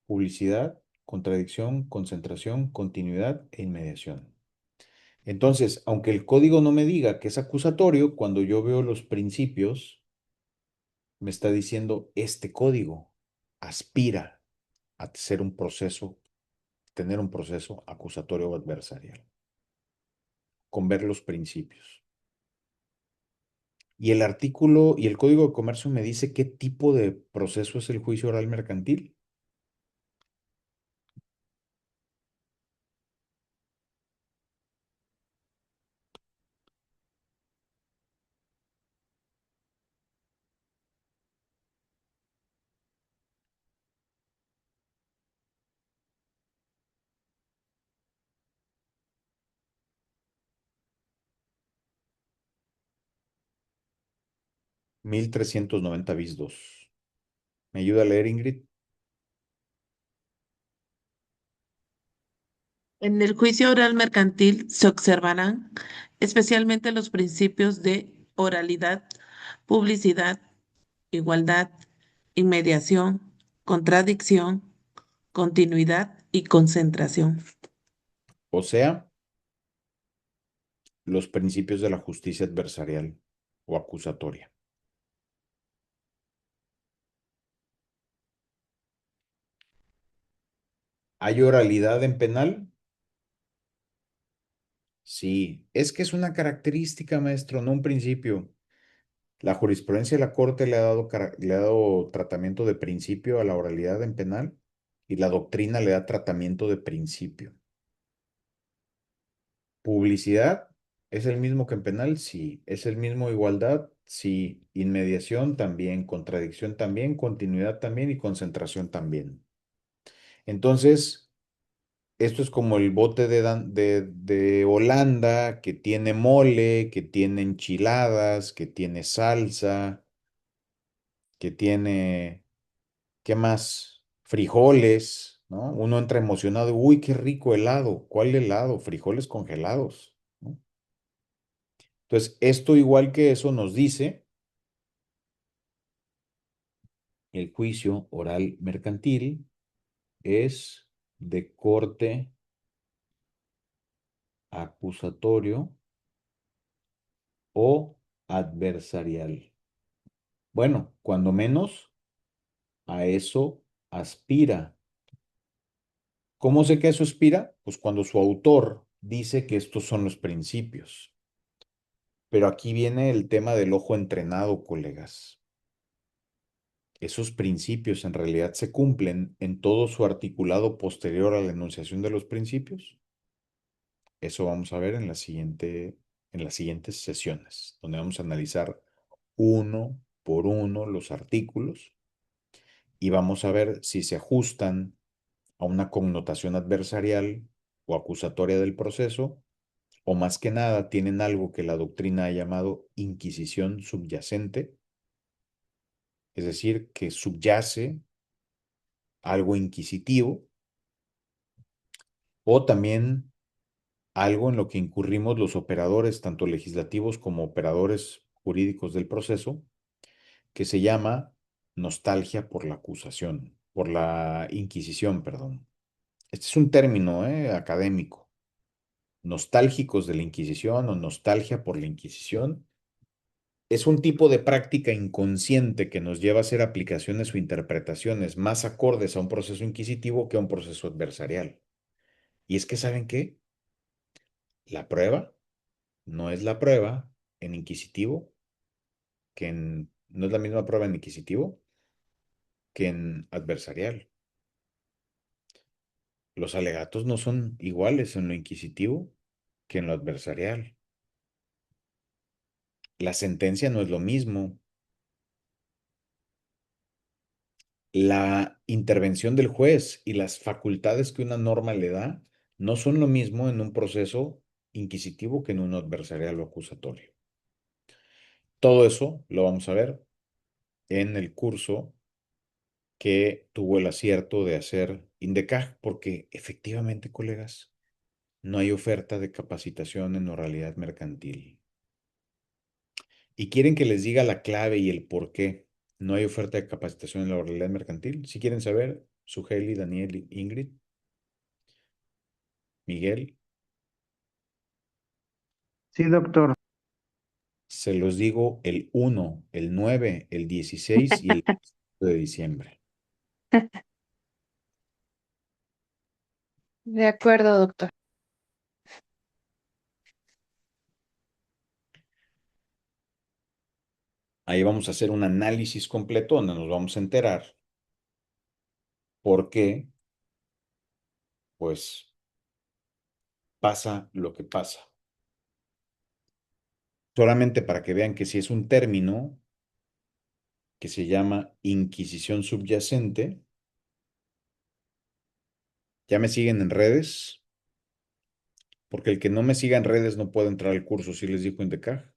Publicidad, contradicción, concentración, continuidad e inmediación. Entonces, aunque el código no me diga que es acusatorio, cuando yo veo los principios, me está diciendo este código aspira a ser un proceso, tener un proceso acusatorio o adversarial, con ver los principios. Y el artículo y el Código de Comercio me dice qué tipo de proceso es el juicio oral mercantil. Mil trescientos noventa bis 2. ¿Me ayuda a leer, Ingrid? En el juicio oral mercantil se observarán especialmente los principios de oralidad, publicidad, igualdad, inmediación, contradicción, continuidad y concentración. O sea, los principios de la justicia adversarial o acusatoria. ¿Hay oralidad en penal? Sí, es que es una característica, maestro, no un principio. La jurisprudencia de la Corte le ha dado tratamiento de principio a la oralidad en penal y la doctrina le da tratamiento de principio. ¿Publicidad es el mismo que en penal? Sí. ¿Es el mismo igualdad? Sí. Inmediación también, contradicción también, continuidad también y concentración también. Entonces, esto es como el bote de Holanda que tiene mole, que tiene enchiladas, que tiene salsa, que tiene, ¿qué más? Frijoles, ¿no? Uno entra emocionado, uy, qué rico helado. ¿Cuál helado? Frijoles congelados, ¿no? Entonces, esto igual que eso nos dice el juicio oral mercantil es de corte acusatorio o adversarial. Bueno, cuando menos a eso aspira. ¿Cómo sé que eso aspira? Pues cuando su autor dice que estos son los principios. Pero aquí viene el tema del ojo entrenado, colegas. Esos principios en realidad se cumplen en todo su articulado posterior a la enunciación de los principios. Eso vamos a ver en las siguientes sesiones, donde vamos a analizar uno por uno los artículos y vamos a ver si se ajustan a una connotación adversarial o acusatoria del proceso, o más que nada tienen algo que la doctrina ha llamado inquisición subyacente, es decir, que subyace algo inquisitivo, o también algo en lo que incurrimos los operadores, tanto legislativos como operadores jurídicos del proceso, que se llama nostalgia por la acusación, por la inquisición, perdón. Este es un término, académico. Nostálgicos de la Inquisición o nostalgia por la Inquisición es un tipo de práctica inconsciente que nos lleva a hacer aplicaciones o interpretaciones más acordes a un proceso inquisitivo que a un proceso adversarial. Y es que, ¿saben qué? La prueba no es la prueba en inquisitivo no es la misma prueba en inquisitivo que en adversarial. Los alegatos no son iguales en lo inquisitivo que en lo adversarial. La sentencia no es lo mismo. La intervención del juez y las facultades que una norma le da no son lo mismo en un proceso inquisitivo que en un adversarial o acusatorio. Todo eso lo vamos a ver en el curso que tuvo el acierto de hacer INDECAJ, porque efectivamente, colegas, no hay oferta de capacitación en oralidad mercantil. Y quieren que les diga la clave y el por qué no hay oferta de capacitación en la oralidad mercantil. Si quieren saber, Sugeli, Daniel, Ingrid, Miguel, Sí, doctor. se los digo el 1, el 9, el 16 y el 15 de diciembre. De acuerdo, doctor. Ahí vamos a hacer un análisis completo donde nos vamos a enterar por qué, pues, pasa lo que pasa. Solamente para que vean que si es un término que se llama inquisición subyacente, ¿ya me siguen en redes? Porque el que no me siga en redes no puede entrar al curso, si les dijo Indecaj.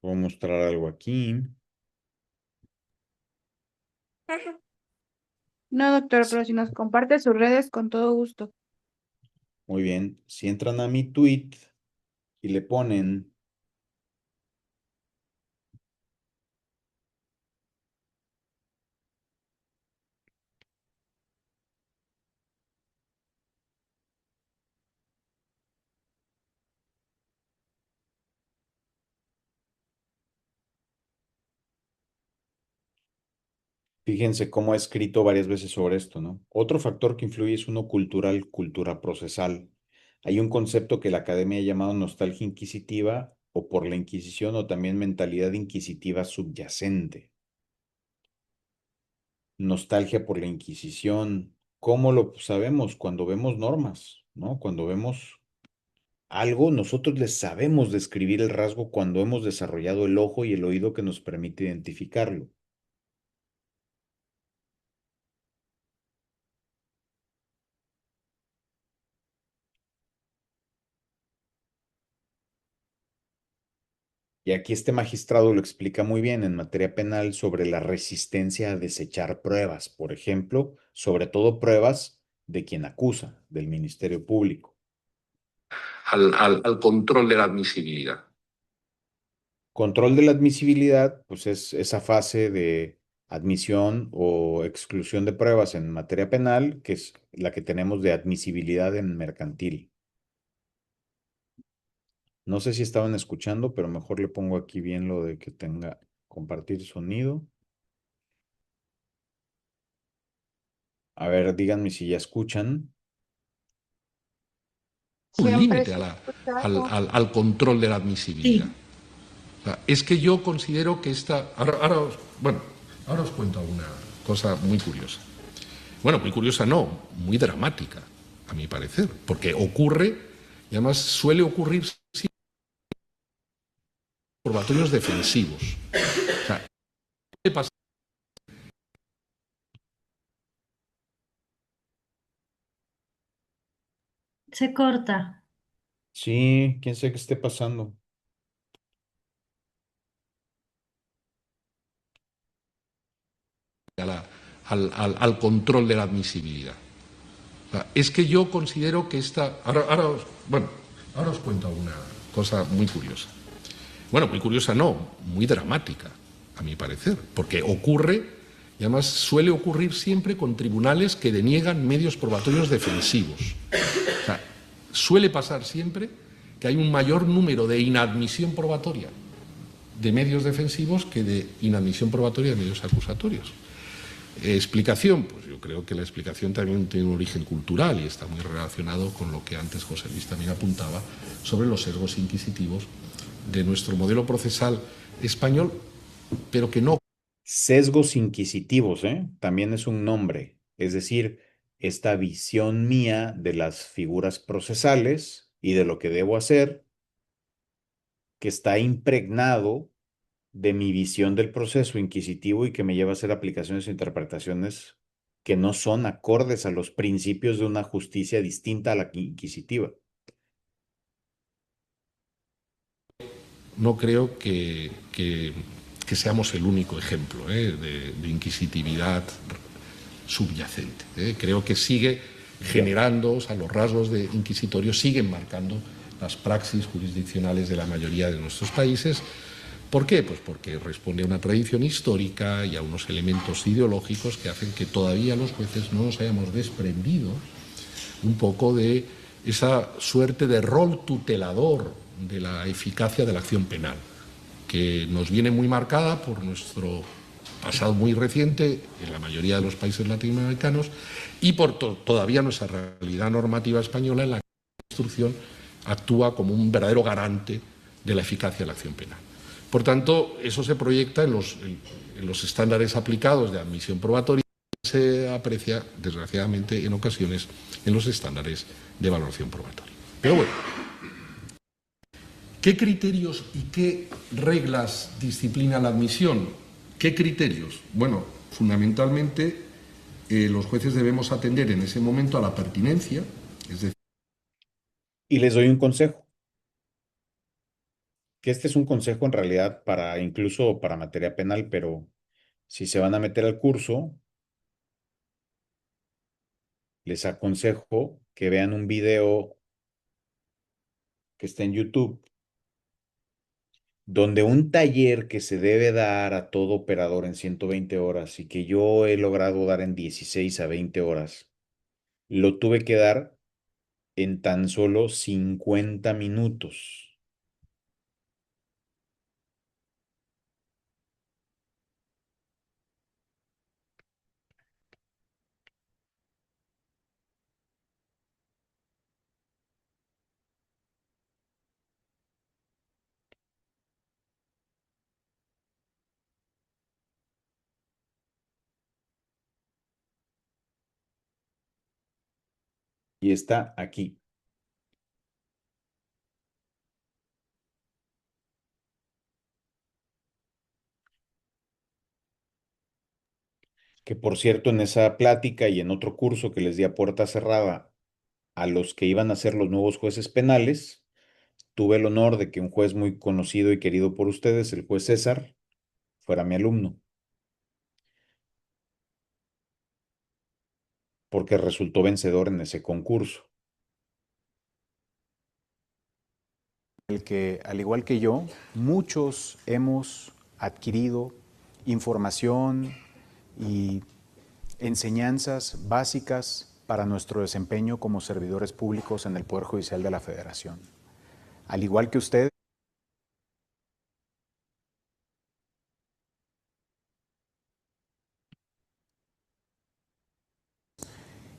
Voy a mostrar algo aquí. No, doctor, pero si nos comparte sus redes, con todo gusto. Muy bien. Si entran a mi tweet y le ponen fíjense cómo ha escrito varias veces sobre esto, ¿no? Otro factor que influye es uno cultural, cultura procesal. Hay un concepto que la academia ha llamado nostalgia inquisitiva o por la Inquisición o también mentalidad inquisitiva subyacente. Nostalgia por la Inquisición. ¿Cómo lo sabemos? Cuando vemos normas, ¿no? Cuando vemos algo, nosotros les sabemos describir el rasgo cuando hemos desarrollado el ojo y el oído que nos permite identificarlo. Y aquí este magistrado lo explica muy bien en materia penal sobre la resistencia a desechar pruebas, por ejemplo, sobre todo pruebas de quien acusa, del Ministerio Público. Al control de la admisibilidad. Control de la admisibilidad, pues es esa fase de admisión o exclusión de pruebas en materia penal, que es la que tenemos de admisibilidad en mercantil. No sé si estaban escuchando, pero mejor le pongo aquí bien lo de que tenga compartir sonido. A ver, díganme si ya escuchan. Un Siempre límite se al control de la admisibilidad. O sea, es que yo considero que esta... Ahora os cuento una cosa muy curiosa. Bueno, muy curiosa no, muy dramática, a mi parecer, porque ocurre, y además suele ocurrir siempre en probatorios defensivos. O sea, ¿qué pasa? Se corta. Sí, quién sabe qué esté pasando. Al control de la admisibilidad. O sea, es que yo considero que esta... Ahora os cuento una cosa muy curiosa. Bueno, muy curiosa no, muy dramática, a mi parecer, porque ocurre, y además suele ocurrir siempre con tribunales que deniegan medios probatorios defensivos. O sea, suele pasar siempre que hay un mayor número de inadmisión probatoria de medios defensivos que de inadmisión probatoria de medios acusatorios. Explicación, pues yo creo que la explicación también tiene un origen cultural y está muy relacionado con lo que antes José Luis también apuntaba sobre los sesgos inquisitivos de nuestro modelo procesal español, pero que no... Sesgos inquisitivos, ¿eh? También es un nombre. Es decir, esta visión mía de las figuras procesales y de lo que debo hacer, que está impregnado de mi visión del proceso inquisitivo y que me lleva a hacer aplicaciones e interpretaciones que no son acordes a los principios de una justicia distinta a la inquisitiva. No creo que seamos el único ejemplo de inquisitividad subyacente. Creo que sigue generando, o sea, los rasgos de inquisitorios siguen marcando las praxis jurisdiccionales de la mayoría de nuestros países. ¿Por qué? Pues porque responde a una tradición histórica y a unos elementos ideológicos que hacen que todavía los jueces no nos hayamos desprendido un poco de esa suerte de rol tutelador de la eficacia de la acción penal, que nos viene muy marcada por nuestro pasado muy reciente en la mayoría de los países latinoamericanos y por todavía nuestra realidad normativa española, en la que la instrucción actúa como un verdadero garante de la eficacia de la acción penal. Por tanto, eso se proyecta en los estándares aplicados de admisión probatoria y se aprecia, desgraciadamente, en ocasiones en los estándares de valoración probatoria. Pero bueno, ¿qué criterios y qué reglas disciplina la admisión? ¿Qué criterios? Bueno, fundamentalmente los jueces debemos atender en ese momento a la pertinencia, es decir... Y les doy un consejo. que este es un consejo en realidad para incluso para materia penal, pero si se van a meter al curso, les aconsejo que vean un video que está en YouTube, donde un taller que se debe dar a todo operador en 120 horas y que yo he logrado dar en 16 a 20 horas, lo tuve que dar en tan solo 50 minutos. Y está aquí. Que por cierto, en esa plática y en otro curso que les di a puerta cerrada a los que iban a ser los nuevos jueces penales, tuve el honor de que un juez muy conocido y querido por ustedes, el juez César, fuera mi alumno, porque resultó vencedor en ese concurso. El que, al igual que yo, muchos hemos adquirido información y enseñanzas básicas para nuestro desempeño como servidores públicos en el Poder Judicial de la Federación. Al igual que usted,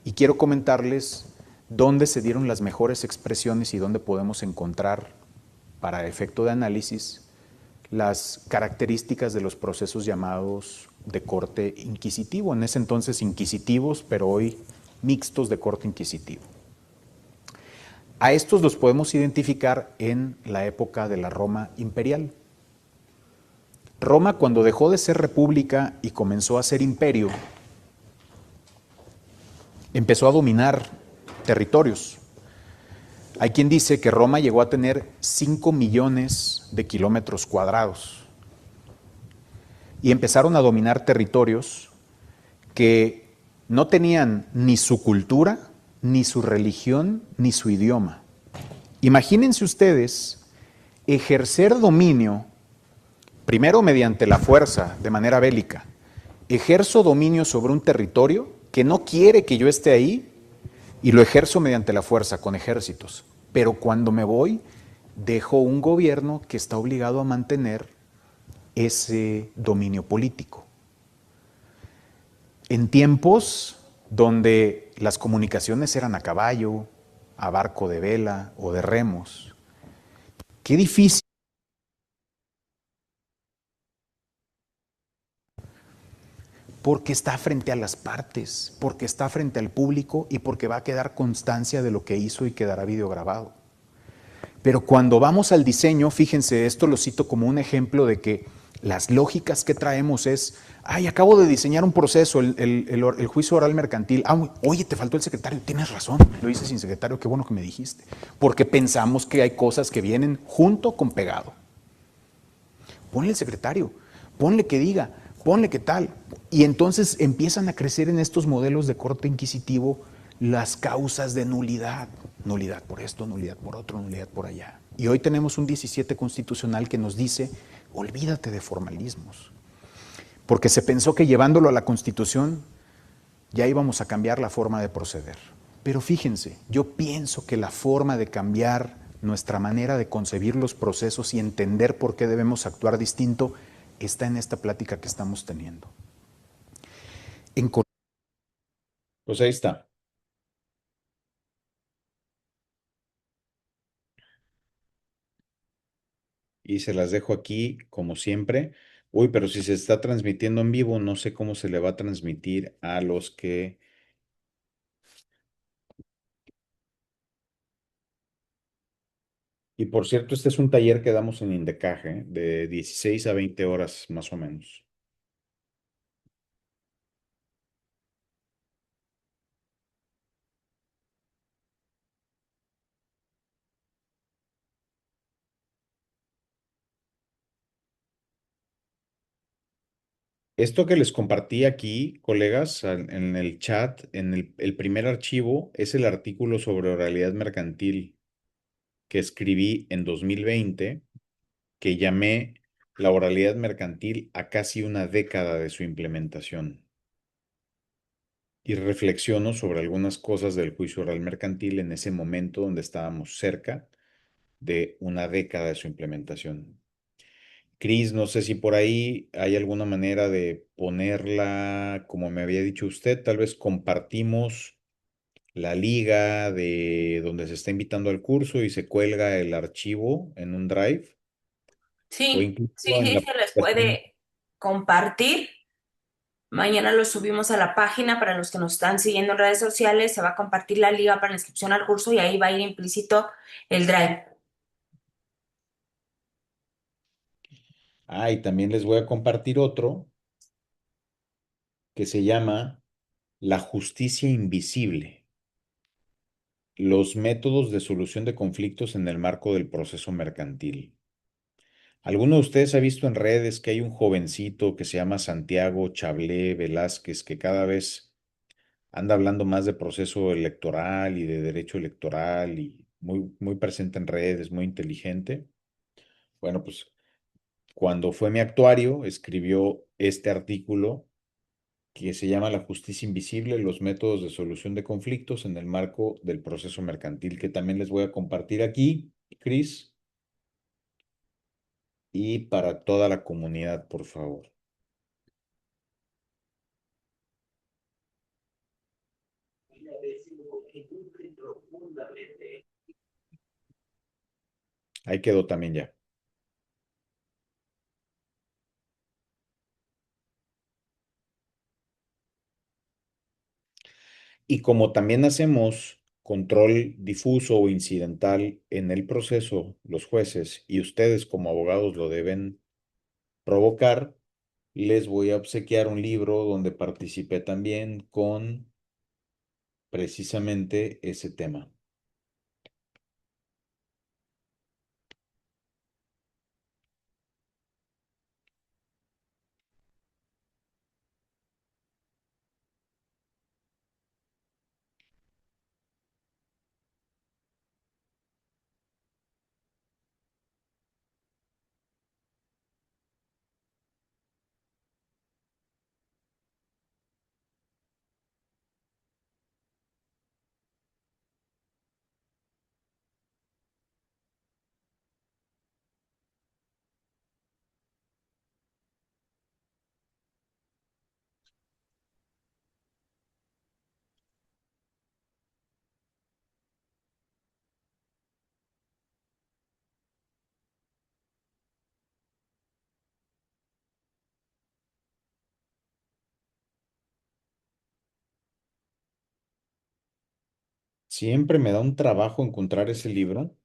y quiero comentarles dónde se dieron las mejores expresiones y dónde podemos encontrar, para efecto de análisis, las características de los procesos llamados de corte inquisitivo, en ese entonces inquisitivos, pero hoy mixtos de corte inquisitivo. A estos los podemos identificar en la época de la Roma imperial. Roma, cuando dejó de ser república y comenzó a ser imperio, empezó a dominar territorios. Hay quien dice que Roma llegó a tener 5 millones de kilómetros cuadrados y empezaron a dominar territorios que no tenían ni su cultura, ni su religión, ni su idioma. Imagínense ustedes ejercer dominio, primero mediante la fuerza, de manera bélica. Ejerzo dominio sobre un territorio que no quiere que yo esté ahí y lo ejerzo mediante la fuerza, con ejércitos. Pero cuando me voy, dejo un gobierno que está obligado a mantener ese dominio político. En tiempos donde las comunicaciones eran a caballo, a barco de vela o de remos, qué difícil. Porque está frente a las partes, porque está frente al público y porque va a quedar constancia de lo que hizo y quedará videograbado. Pero cuando vamos al diseño, fíjense, esto lo cito como un ejemplo de que las lógicas que traemos es, ay, acabo de diseñar un proceso, el juicio oral mercantil. Ah, oye, te faltó el secretario, tienes razón, lo hice sin secretario, qué bueno que me dijiste. Porque pensamos que hay cosas que vienen junto con pegado. Ponle el secretario, ponle que diga, ponle que tal. Y entonces empiezan a crecer en estos modelos de corte inquisitivo las causas de nulidad. Nulidad por esto, nulidad por otro, nulidad por allá. Y hoy tenemos un 17 constitucional que nos dice, olvídate de formalismos. Porque se pensó que llevándolo a la Constitución ya íbamos a cambiar la forma de proceder. Pero fíjense, yo pienso que la forma de cambiar nuestra manera de concebir los procesos y entender por qué debemos actuar distinto está en esta plática que estamos teniendo. Pues ahí está. Y se las dejo aquí, como siempre. Uy, pero si se está transmitiendo en vivo, no sé cómo se le va a transmitir a los que... Y por cierto, este es un taller que damos en Indecaje, de 16 a 20 horas más o menos. Esto que les compartí aquí, colegas, en el chat, en el primer archivo, es el artículo sobre oralidad mercantil que escribí en 2020, que llamé La oralidad mercantil a casi una década de su implementación. Y reflexiono sobre algunas cosas del juicio oral mercantil en ese momento donde estábamos cerca de una década de su implementación. Cris, no sé si por ahí hay alguna manera de ponerla, como me había dicho usted, tal vez compartimos la liga de donde se está invitando al curso y se cuelga el archivo en un drive o Sí, sí, incluso en sí, la se les aplicación. puede compartir. Mañana lo subimos a la página para los que nos están siguiendo en redes sociales. Se va a compartir la liga para la inscripción al curso y ahí va a ir implícito el drive. Ah, y también les voy a compartir otro que se llama La justicia invisible, los métodos de solución de conflictos en el marco del proceso mercantil. ¿Alguno de ustedes ha visto en redes que hay un jovencito que se llama Santiago Chablé Velázquez que cada vez anda hablando más de proceso electoral y de derecho electoral y muy presente en redes, muy inteligente? Bueno, pues cuando fue mi actuario, escribió este artículo que se llama La justicia invisible, los métodos de solución de conflictos en el marco del proceso mercantil, que también les voy a compartir aquí, Cris, y para toda la comunidad, por favor. Ahí quedó también ya. Y como también hacemos control difuso o incidental en el proceso, los jueces y ustedes como abogados lo deben provocar, les voy a obsequiar un libro donde participé también con precisamente ese tema. Siempre me da un trabajo encontrar ese libro.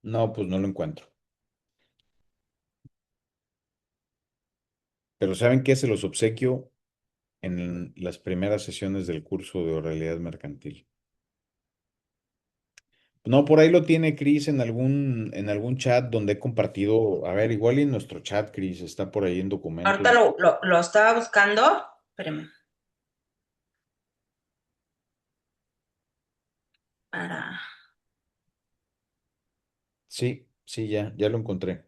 No, pues no lo encuentro. Pero ¿saben qué? Se los obsequio en las primeras sesiones del curso de oralidad mercantil. No, por ahí lo tiene Cris en algún chat donde he compartido. A ver, igual y en nuestro chat, Cris, está por ahí en documentos. Ahorita lo estaba buscando. Espérame. Para. Sí, sí, ya lo encontré.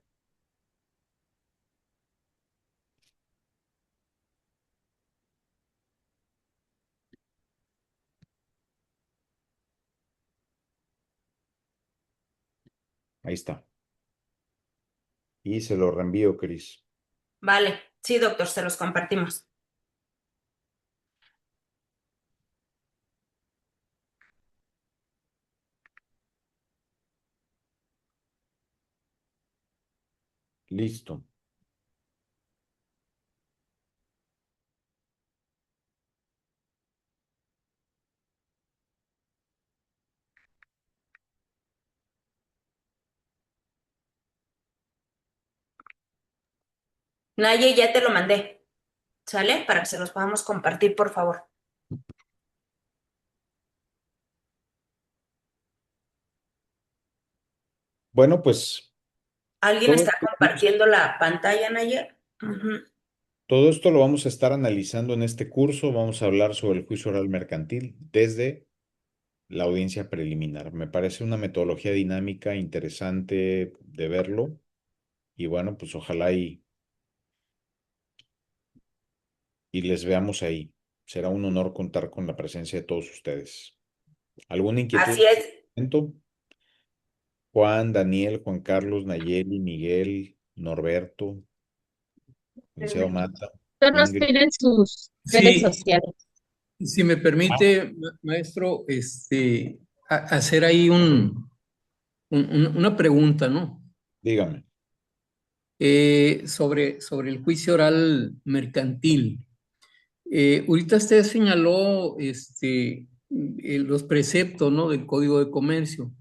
Ahí está. Y se lo reenvío, Cris. Vale, sí, doctor, se los compartimos. Listo. Naye, ya te lo mandé, ¿sale? Para que se los podamos compartir, por favor. Bueno, pues ¿Alguien todo está esto, compartiendo la pantalla, Naye? Ujú. todo esto lo vamos a estar analizando en este curso. Vamos a hablar sobre el juicio oral mercantil desde la audiencia preliminar. Me parece una metodología dinámica interesante de verlo. Y bueno, pues ojalá y les veamos ahí. Será un honor contar con la presencia de todos ustedes. ¿Alguna inquietud? Así es. Momento? Juan, Daniel, Juan Carlos, Nayeli, Miguel, Norberto, licenciado Mata, Todos nos Ingrid. piden sus redes Sí, sociales. si me permite, maestro, hacer ahí una pregunta, ¿no? Dígame. Sobre el juicio oral mercantil. Ahorita usted señaló los preceptos, ¿no? Del Código de Comercio.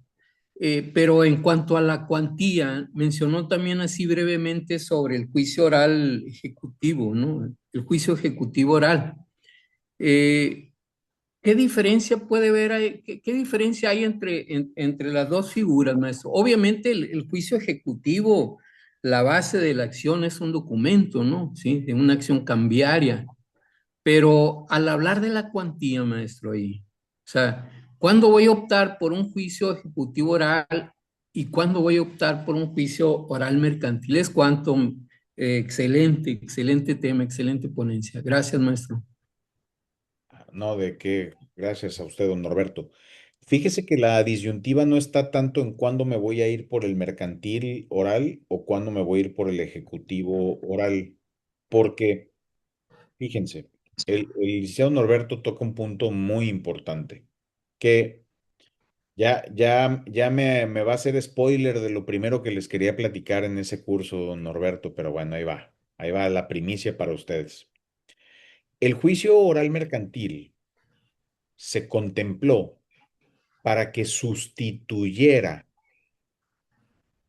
Pero en cuanto a la cuantía, mencionó también así brevemente sobre el juicio oral ejecutivo, ¿no? El juicio ejecutivo oral. Eh, ¿Qué diferencia puede haber, qué diferencia hay entre las dos figuras, maestro? Obviamente el juicio ejecutivo, la base de la acción es un documento, ¿no? Sí, de una acción cambiaria. Pero al hablar de la cuantía, maestro, ahí, o sea, ¿cuándo voy a optar por un juicio ejecutivo oral y cuándo voy a optar por un juicio oral mercantil? Es cuanto, excelente, excelente tema, excelente ponencia. Gracias, maestro. No, de qué. Gracias a usted, don Norberto. Fíjese que la disyuntiva no está tanto en cuándo me voy a ir por el mercantil oral o cuándo me voy a ir por el ejecutivo oral, porque, fíjense, el licenciado Norberto toca un punto muy importante, que ya me va a hacer spoiler de lo primero que les quería platicar en ese curso, don Norberto, pero bueno, ahí va la primicia para ustedes. El juicio oral mercantil se contempló para que sustituyera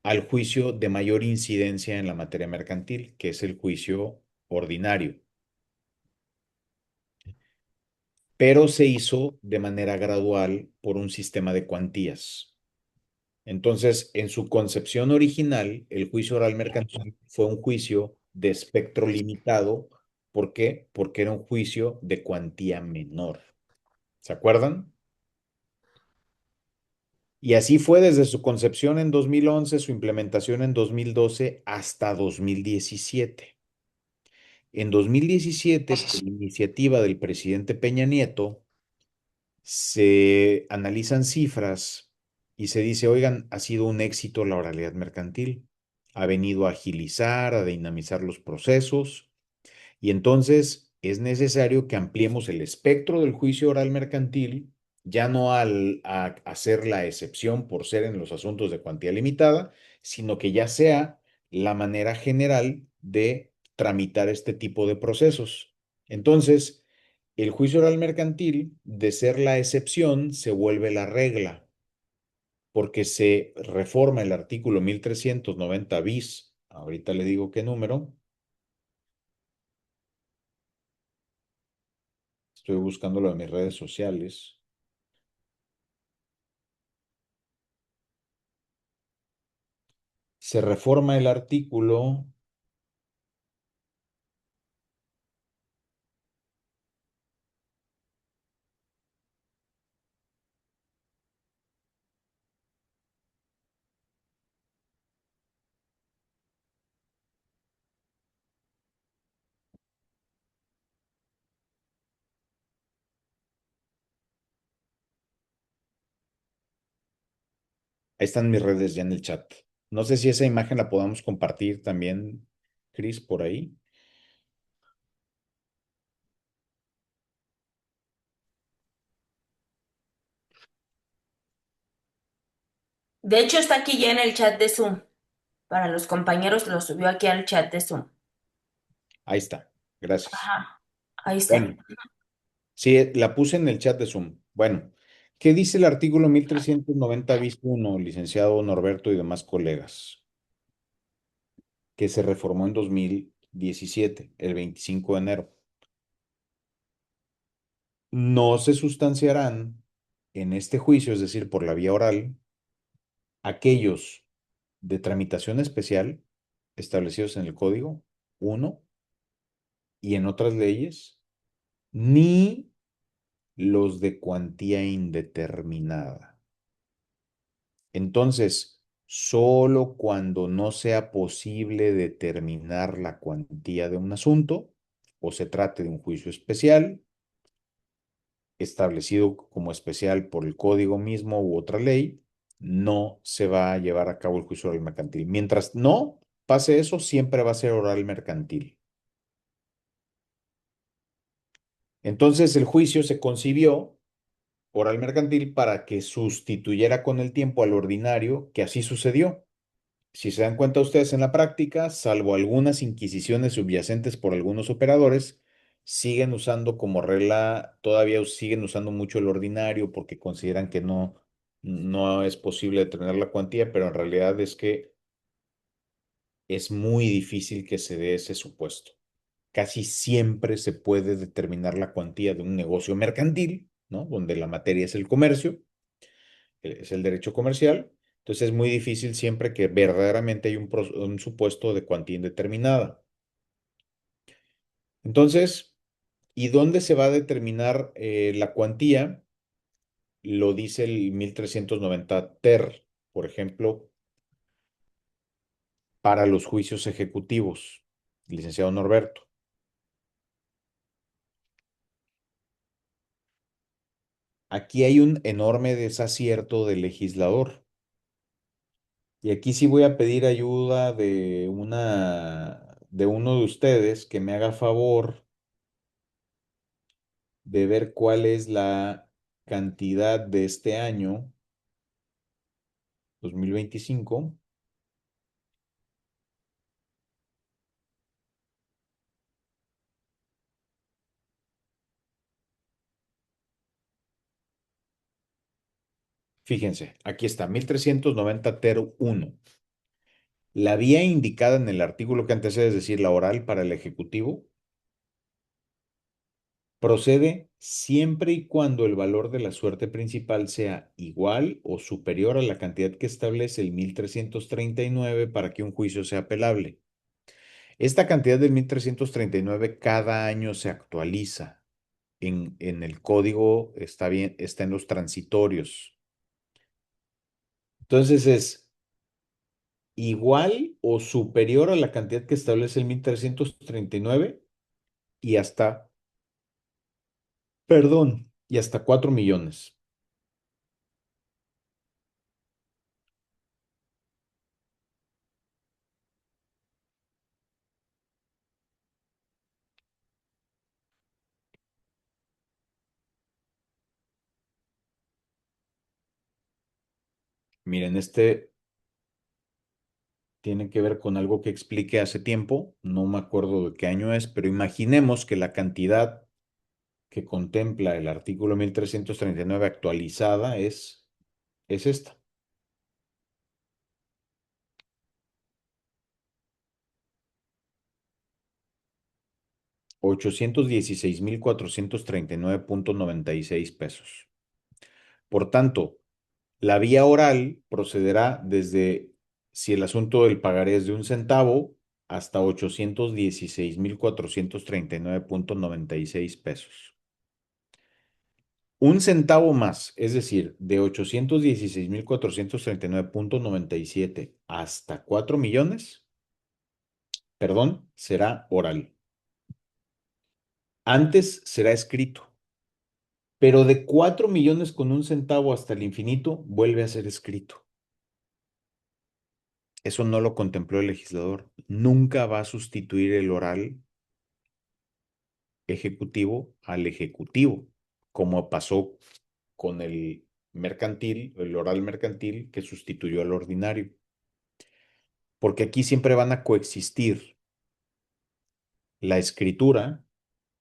al juicio de mayor incidencia en la materia mercantil, que es el juicio ordinario, pero se hizo de manera gradual por un sistema de cuantías. Entonces, en su concepción original, el juicio oral mercantil fue un juicio de espectro limitado. ¿Por qué? Porque era un juicio de cuantía menor. ¿Se acuerdan? Y así fue desde su concepción en 2011, su implementación en 2012 hasta 2017. En 2017, por iniciativa del presidente Peña Nieto, se analizan cifras y se dice, oigan, ha sido un éxito la oralidad mercantil, ha venido a agilizar, a dinamizar los procesos y entonces es necesario que ampliemos el espectro del juicio oral mercantil, ya no a hacer la excepción por ser en los asuntos de cuantía limitada, sino que ya sea la manera general de tramitar este tipo de procesos. Entonces, el juicio oral mercantil, de ser la excepción, se vuelve la regla, porque se reforma el artículo 1390 bis, ahorita le digo qué número, estoy buscándolo en mis redes sociales. Se reforma el artículo, ahí están mis redes ya en el chat. No sé si esa imagen la podamos compartir también, Cris, por ahí. De hecho, está aquí ya en el chat de Zoom. Para los compañeros lo subió aquí al chat de Zoom. Ahí está. Gracias. Ajá, ahí está. Bueno, sí, la puse en el chat de Zoom. Bueno, ¿qué dice el artículo 1390 bis 1, licenciado Norberto y demás colegas, que se reformó en 2017, el 25 de enero? No se sustanciarán en este juicio, es decir, por la vía oral, aquellos de tramitación especial establecidos en el Código 1 y en otras leyes, ni los de cuantía indeterminada. Entonces, solo cuando no sea posible determinar la cuantía de un asunto o se trate de un juicio especial, establecido como especial por el código mismo u otra ley, no se va a llevar a cabo el juicio oral mercantil. Mientras no pase eso, siempre va a ser oral mercantil. Entonces, el juicio se concibió oral mercantil para que sustituyera con el tiempo al ordinario, que así sucedió. Si se dan cuenta ustedes en la práctica, salvo algunas inquisiciones subyacentes por algunos operadores, siguen usando como regla, todavía siguen usando mucho el ordinario porque consideran que no es posible determinar la cuantía, pero en realidad es que es muy difícil que se dé ese supuesto. Casi siempre se puede determinar la cuantía de un negocio mercantil, ¿no? Donde la materia es el comercio, es el derecho comercial. Entonces es muy difícil siempre que verdaderamente hay un supuesto de cuantía indeterminada. Entonces, ¿y dónde se va a determinar la cuantía? Lo dice el 1390 ter, por ejemplo, para los juicios ejecutivos, licenciado Norberto. Aquí hay un enorme desacierto del legislador. Y aquí sí voy a pedir ayuda de uno de ustedes que me haga favor de ver cuál es la cantidad de este año, 2025. Fíjense, aquí está, 1390 ter 1. La vía indicada en el artículo que antecede, es decir, la oral para el Ejecutivo, procede siempre y cuando el valor de la suerte principal sea igual o superior a la cantidad que establece el 1339 para que un juicio sea apelable. Esta cantidad del 1339 cada año se actualiza. En el código está bien, está en los transitorios. Entonces es igual o superior a la cantidad que establece el 1339 y hasta, perdón, y hasta 4 millones. Miren, este tiene que ver con algo que expliqué hace tiempo, no me acuerdo de qué año es, pero imaginemos que la cantidad que contempla el artículo 1339 actualizada es esta. 816,439,96 pesos. Por tanto, la vía oral procederá desde, si el asunto del pagaré es de 1 centavo, hasta 816,439,96 pesos. 1 centavo más, es decir, de 816,439,97 hasta 4 millones, perdón, será oral. Antes será escrito. Pero de 4 millones con 1 centavo hasta el infinito, vuelve a ser escrito. Eso no lo contempló el legislador. Nunca va a sustituir el oral ejecutivo al ejecutivo, como pasó con el mercantil, el oral mercantil que sustituyó al ordinario. Porque aquí siempre van a coexistir la escritura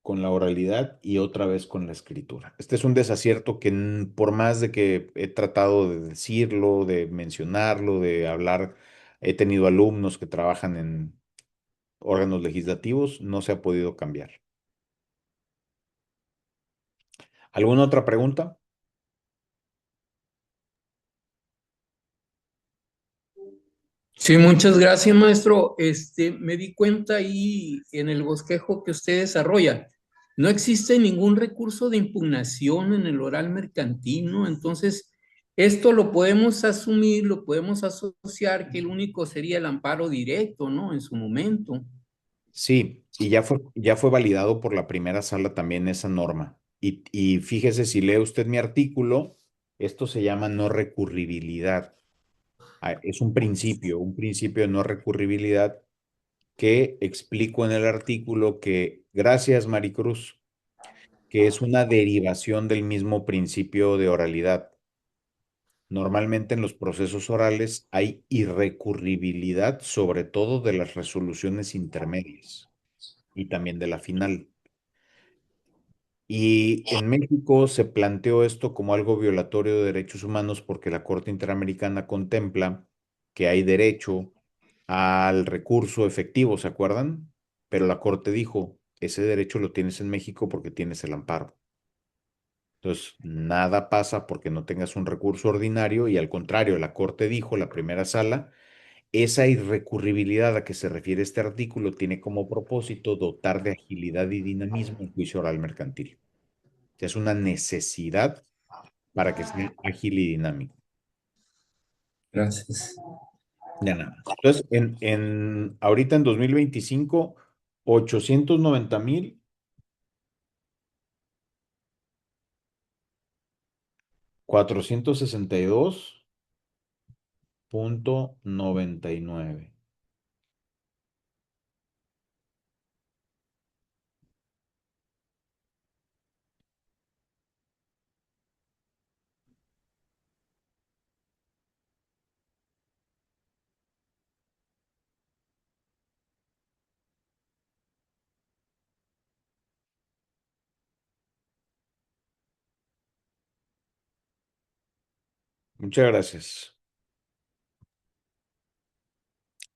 con la oralidad y otra vez con la escritura. Este es un desacierto que por más de que he tratado de decirlo, de mencionarlo, de hablar, he tenido alumnos que trabajan en órganos legislativos, no se ha podido cambiar. ¿Alguna otra pregunta? Sí, muchas gracias, maestro. Me di cuenta ahí en el bosquejo que usted desarrolla. No existe ningún recurso de impugnación en el oral mercantil, ¿no? Entonces, esto lo podemos asumir, lo podemos asociar, que el único sería el amparo directo, ¿no? En su momento. Sí, y ya fue validado por la primera sala también esa norma. Y fíjese, si lee usted mi artículo, esto se llama no recurribilidad. Es un principio de no recurribilidad que explico en el artículo que, gracias Maricruz, que es una derivación del mismo principio de oralidad. Normalmente en los procesos orales hay irrecurribilidad, sobre todo de las resoluciones intermedias y también de la final. Y en México se planteó esto como algo violatorio de derechos humanos porque la Corte Interamericana contempla que hay derecho al recurso efectivo, ¿se acuerdan? Pero la Corte dijo, ese derecho lo tienes en México porque tienes el amparo. Entonces, nada pasa porque no tengas un recurso ordinario y al contrario, la Corte dijo, la primera sala, esa irrecurribilidad a que se refiere este artículo tiene como propósito dotar de agilidad y dinamismo el juicio oral mercantil. Es una necesidad para que sea ágil y dinámico. Gracias. Ya nada más. Entonces, ahorita en 2025, 890,000, 462,99. Muchas gracias.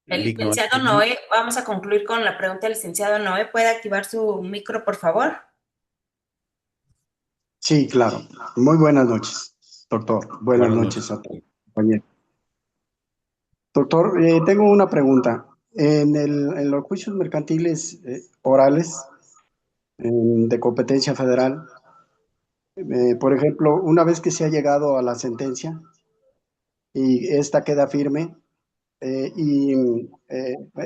El Lic, ¿me van a licenciado seguir? Noé, vamos a concluir con la pregunta del licenciado Noé. ¿Puede activar su micro, por favor? Sí, claro. Muy buenas noches, doctor. Buenas Buenas noches noches. a todos, compañeros. Doctor, tengo una pregunta. En los juicios mercantiles orales de competencia federal, por ejemplo, una vez que se ha llegado a la sentencia y esta queda firme, y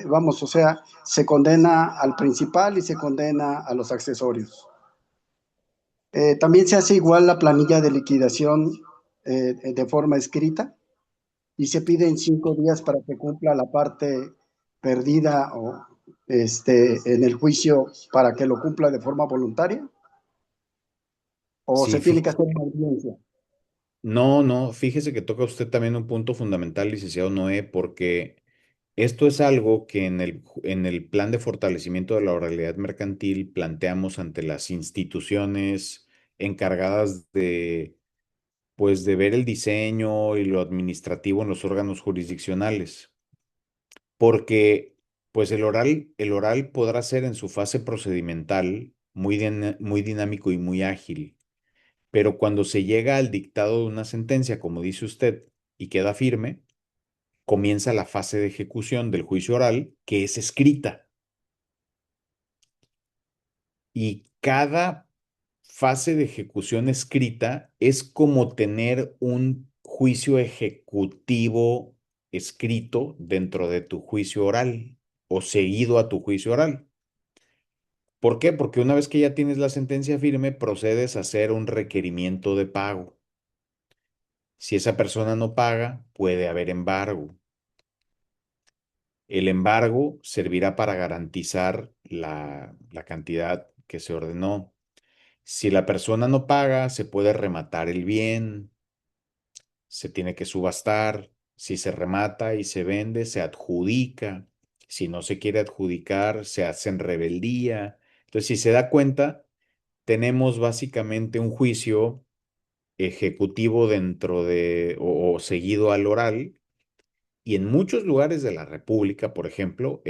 vamos, o sea, se condena al principal y se condena a los accesorios. También se hace igual la planilla de liquidación de forma escrita y se pide en 5 días para que cumpla la parte perdida o en el juicio para que lo cumpla de forma voluntaria o se Sí, tiene que fíjese. hacer una audiencia. No, no, fíjese que toca usted también un punto fundamental, licenciado Noé, porque esto es algo que en el plan de fortalecimiento de la oralidad mercantil planteamos ante las instituciones encargadas pues, de ver el diseño y lo administrativo en los órganos jurisdiccionales. Porque, pues, el oral podrá ser en su fase procedimental muy dinámico y muy ágil, pero cuando se llega al dictado de una sentencia, como dice usted, y queda firme, comienza la fase de ejecución del juicio oral, que es escrita. Y cada fase de ejecución escrita es como tener un juicio ejecutivo escrito dentro de tu juicio oral o seguido a tu juicio oral. ¿Por qué? Porque una vez que ya tienes la sentencia firme, procedes a hacer un requerimiento de pago. Si esa persona no paga, puede haber embargo. El embargo servirá para garantizar la cantidad que se ordenó. Si la persona no paga, se puede rematar el bien, se tiene que subastar. Si se remata y se vende, se adjudica. Si no se quiere adjudicar, se hace en rebeldía. Entonces, si se da cuenta, tenemos básicamente un juicio ejecutivo dentro de o seguido al oral. Y en muchos lugares de la República, por ejemplo,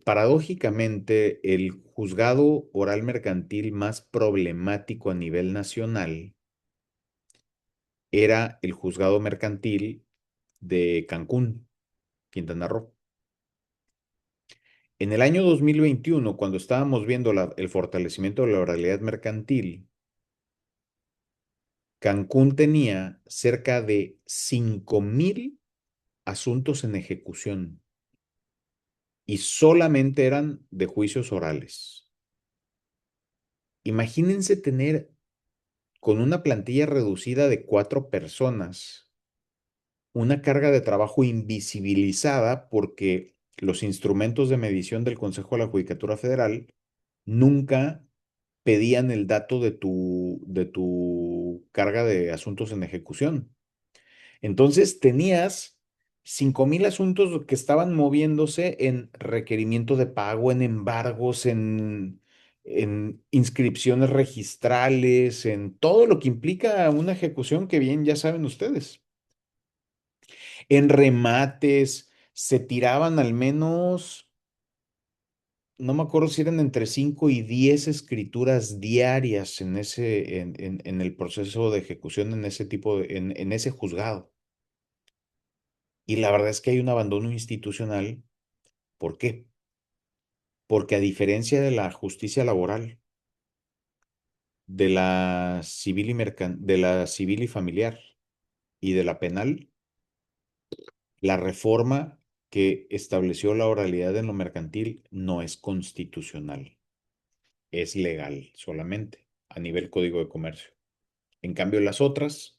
paradójicamente, el juzgado oral mercantil más problemático a nivel nacional era el juzgado mercantil de Cancún, Quintana Roo. En el año 2021, cuando estábamos viendo el fortalecimiento de la oralidad mercantil, Cancún tenía cerca de 5,000 asuntos en ejecución y solamente eran de juicios orales. Imagínense tener con una plantilla reducida de 4 personas una carga de trabajo invisibilizada porque los instrumentos de medición del Consejo de la Judicatura Federal nunca pedían el dato de tu carga de asuntos en ejecución. Entonces tenías 5,000 asuntos que estaban moviéndose en requerimiento de pago, en embargos, en inscripciones registrales, en todo lo que implica una ejecución que bien ya saben ustedes. En remates se tiraban al menos, no me acuerdo si eran entre 5 y 10 escrituras diarias en el proceso de ejecución en ese en ese juzgado. Y la verdad es que hay un abandono institucional. ¿Por qué? Porque a diferencia de la justicia laboral, de la civil de la civil y familiar y de la penal, la reforma que estableció la oralidad en lo mercantil no es constitucional, es legal solamente a nivel Código de Comercio. En cambio, las otras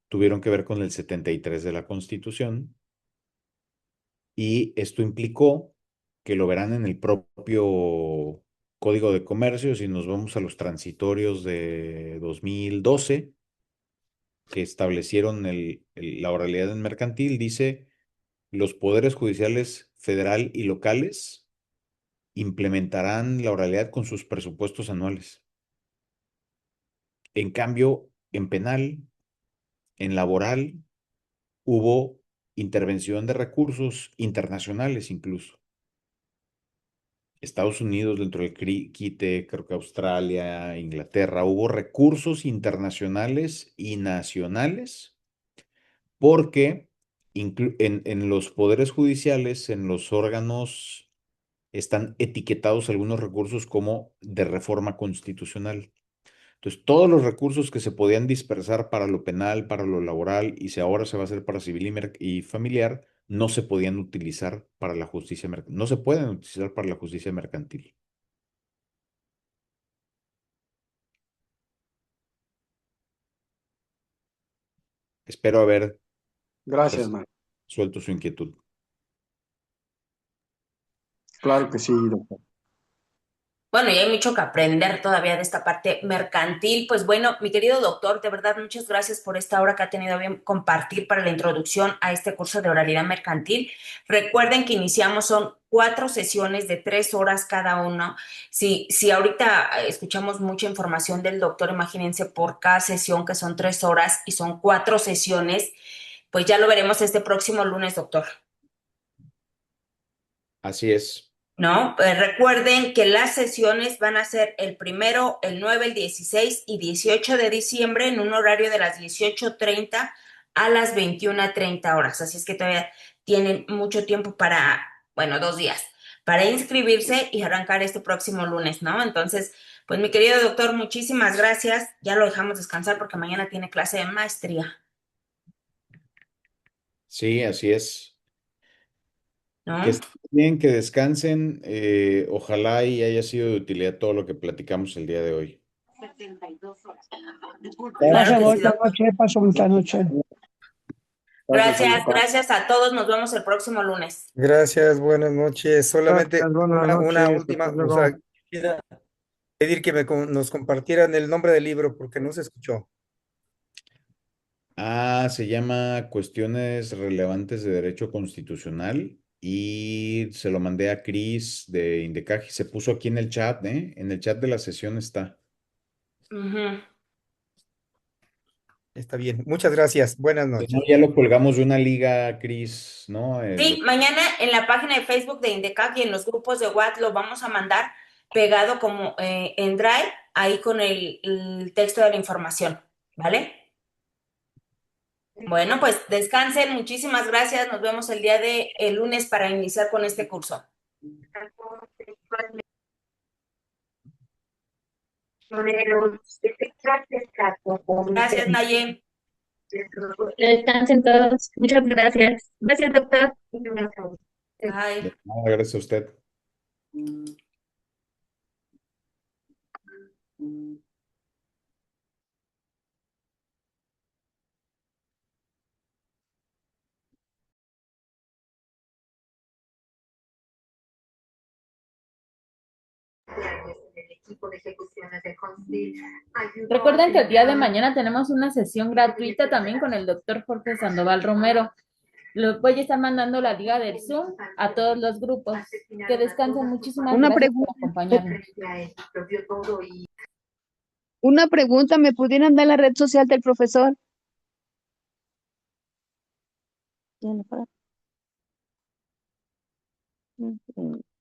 tuvieron que ver con el 73 de la Constitución y esto implicó que lo verán en el propio Código de Comercio, si nos vamos a los transitorios de 2012, que establecieron la oralidad en mercantil, dice, los poderes judiciales federal y locales implementarán la oralidad con sus presupuestos anuales. En cambio, en penal, en laboral, hubo intervención de recursos internacionales incluso. Estados Unidos dentro del quite, creo que Australia, Inglaterra, hubo recursos internacionales y nacionales porque en los poderes judiciales, en los órganos, están etiquetados algunos recursos como de reforma constitucional. Entonces, todos los recursos que se podían dispersar para lo penal, para lo laboral, y si ahora se va a hacer para civil y familiar, no se podían utilizar para la justicia mercantil. No se pueden utilizar para la justicia mercantil. Espero haber Gracias, Mario. suelto su inquietud. Claro que sí, doctor. Bueno, y hay mucho que aprender todavía de esta parte mercantil. Pues bueno, mi querido doctor, de verdad, muchas gracias por esta hora que ha tenido bien compartir para la introducción a este curso de oralidad mercantil. Recuerden que iniciamos, son 4 sesiones de 3 horas cada uno. Si ahorita escuchamos mucha información del doctor, imagínense por cada sesión que son 3 horas y son 4 sesiones, pues ya lo veremos este próximo lunes, doctor. Así es. ¿No? Recuerden que las sesiones van a ser el 1, el 9, el 16 y 18 de diciembre en un horario de las 18:30 a las 21:30 horas. Así es que todavía tienen mucho tiempo para, bueno, 2 días, para inscribirse y arrancar este próximo lunes, ¿no? Entonces, pues mi querido doctor, muchísimas gracias. Ya lo dejamos descansar porque mañana tiene clase de maestría, Sí, así es. ¿no? Que estén bien, que descansen. Ojalá y haya sido de utilidad todo lo que platicamos el día de hoy. Claro Gracias, que sí, bonita doctor. noche, paso bonita noche. Gracias, gracias a todos. Nos vemos el próximo lunes. Gracias, buenas noches. Solamente Gracias, buenas una noches. última, Hasta o luego. sea, quisiera pedir que nos compartieran el nombre del libro porque no se escuchó. Se llama Cuestiones Relevantes de Derecho Constitucional y se lo mandé a Cris de Indecaji. Se puso aquí en el chat, ¿eh? En el chat de la sesión está. Ujú. Está bien. Muchas gracias. Buenas Si noches. no, ya lo colgamos de una liga, Cris, ¿no? Sí, mañana en la página de Facebook de INDECAC y en los grupos de WhatsApp lo vamos a mandar pegado como en Drive, ahí con el texto de la información, ¿vale? Bueno, pues descansen, muchísimas gracias. Nos vemos el día de el lunes para iniciar con este curso. Gracias, Naye. Descansen todos. Muchas gracias. Gracias, doctor. Bye. Gracias a usted. Recuerden que el día de mañana tenemos una sesión gratuita también con el doctor Jorge Sandoval Romero. Lo voy a estar mandando la liga del Zoom a todos los grupos. Que descansen. Muchísimas Una gracias por pregunta. acompañarnos. Una pregunta, ¿me pudieran dar la red social del profesor?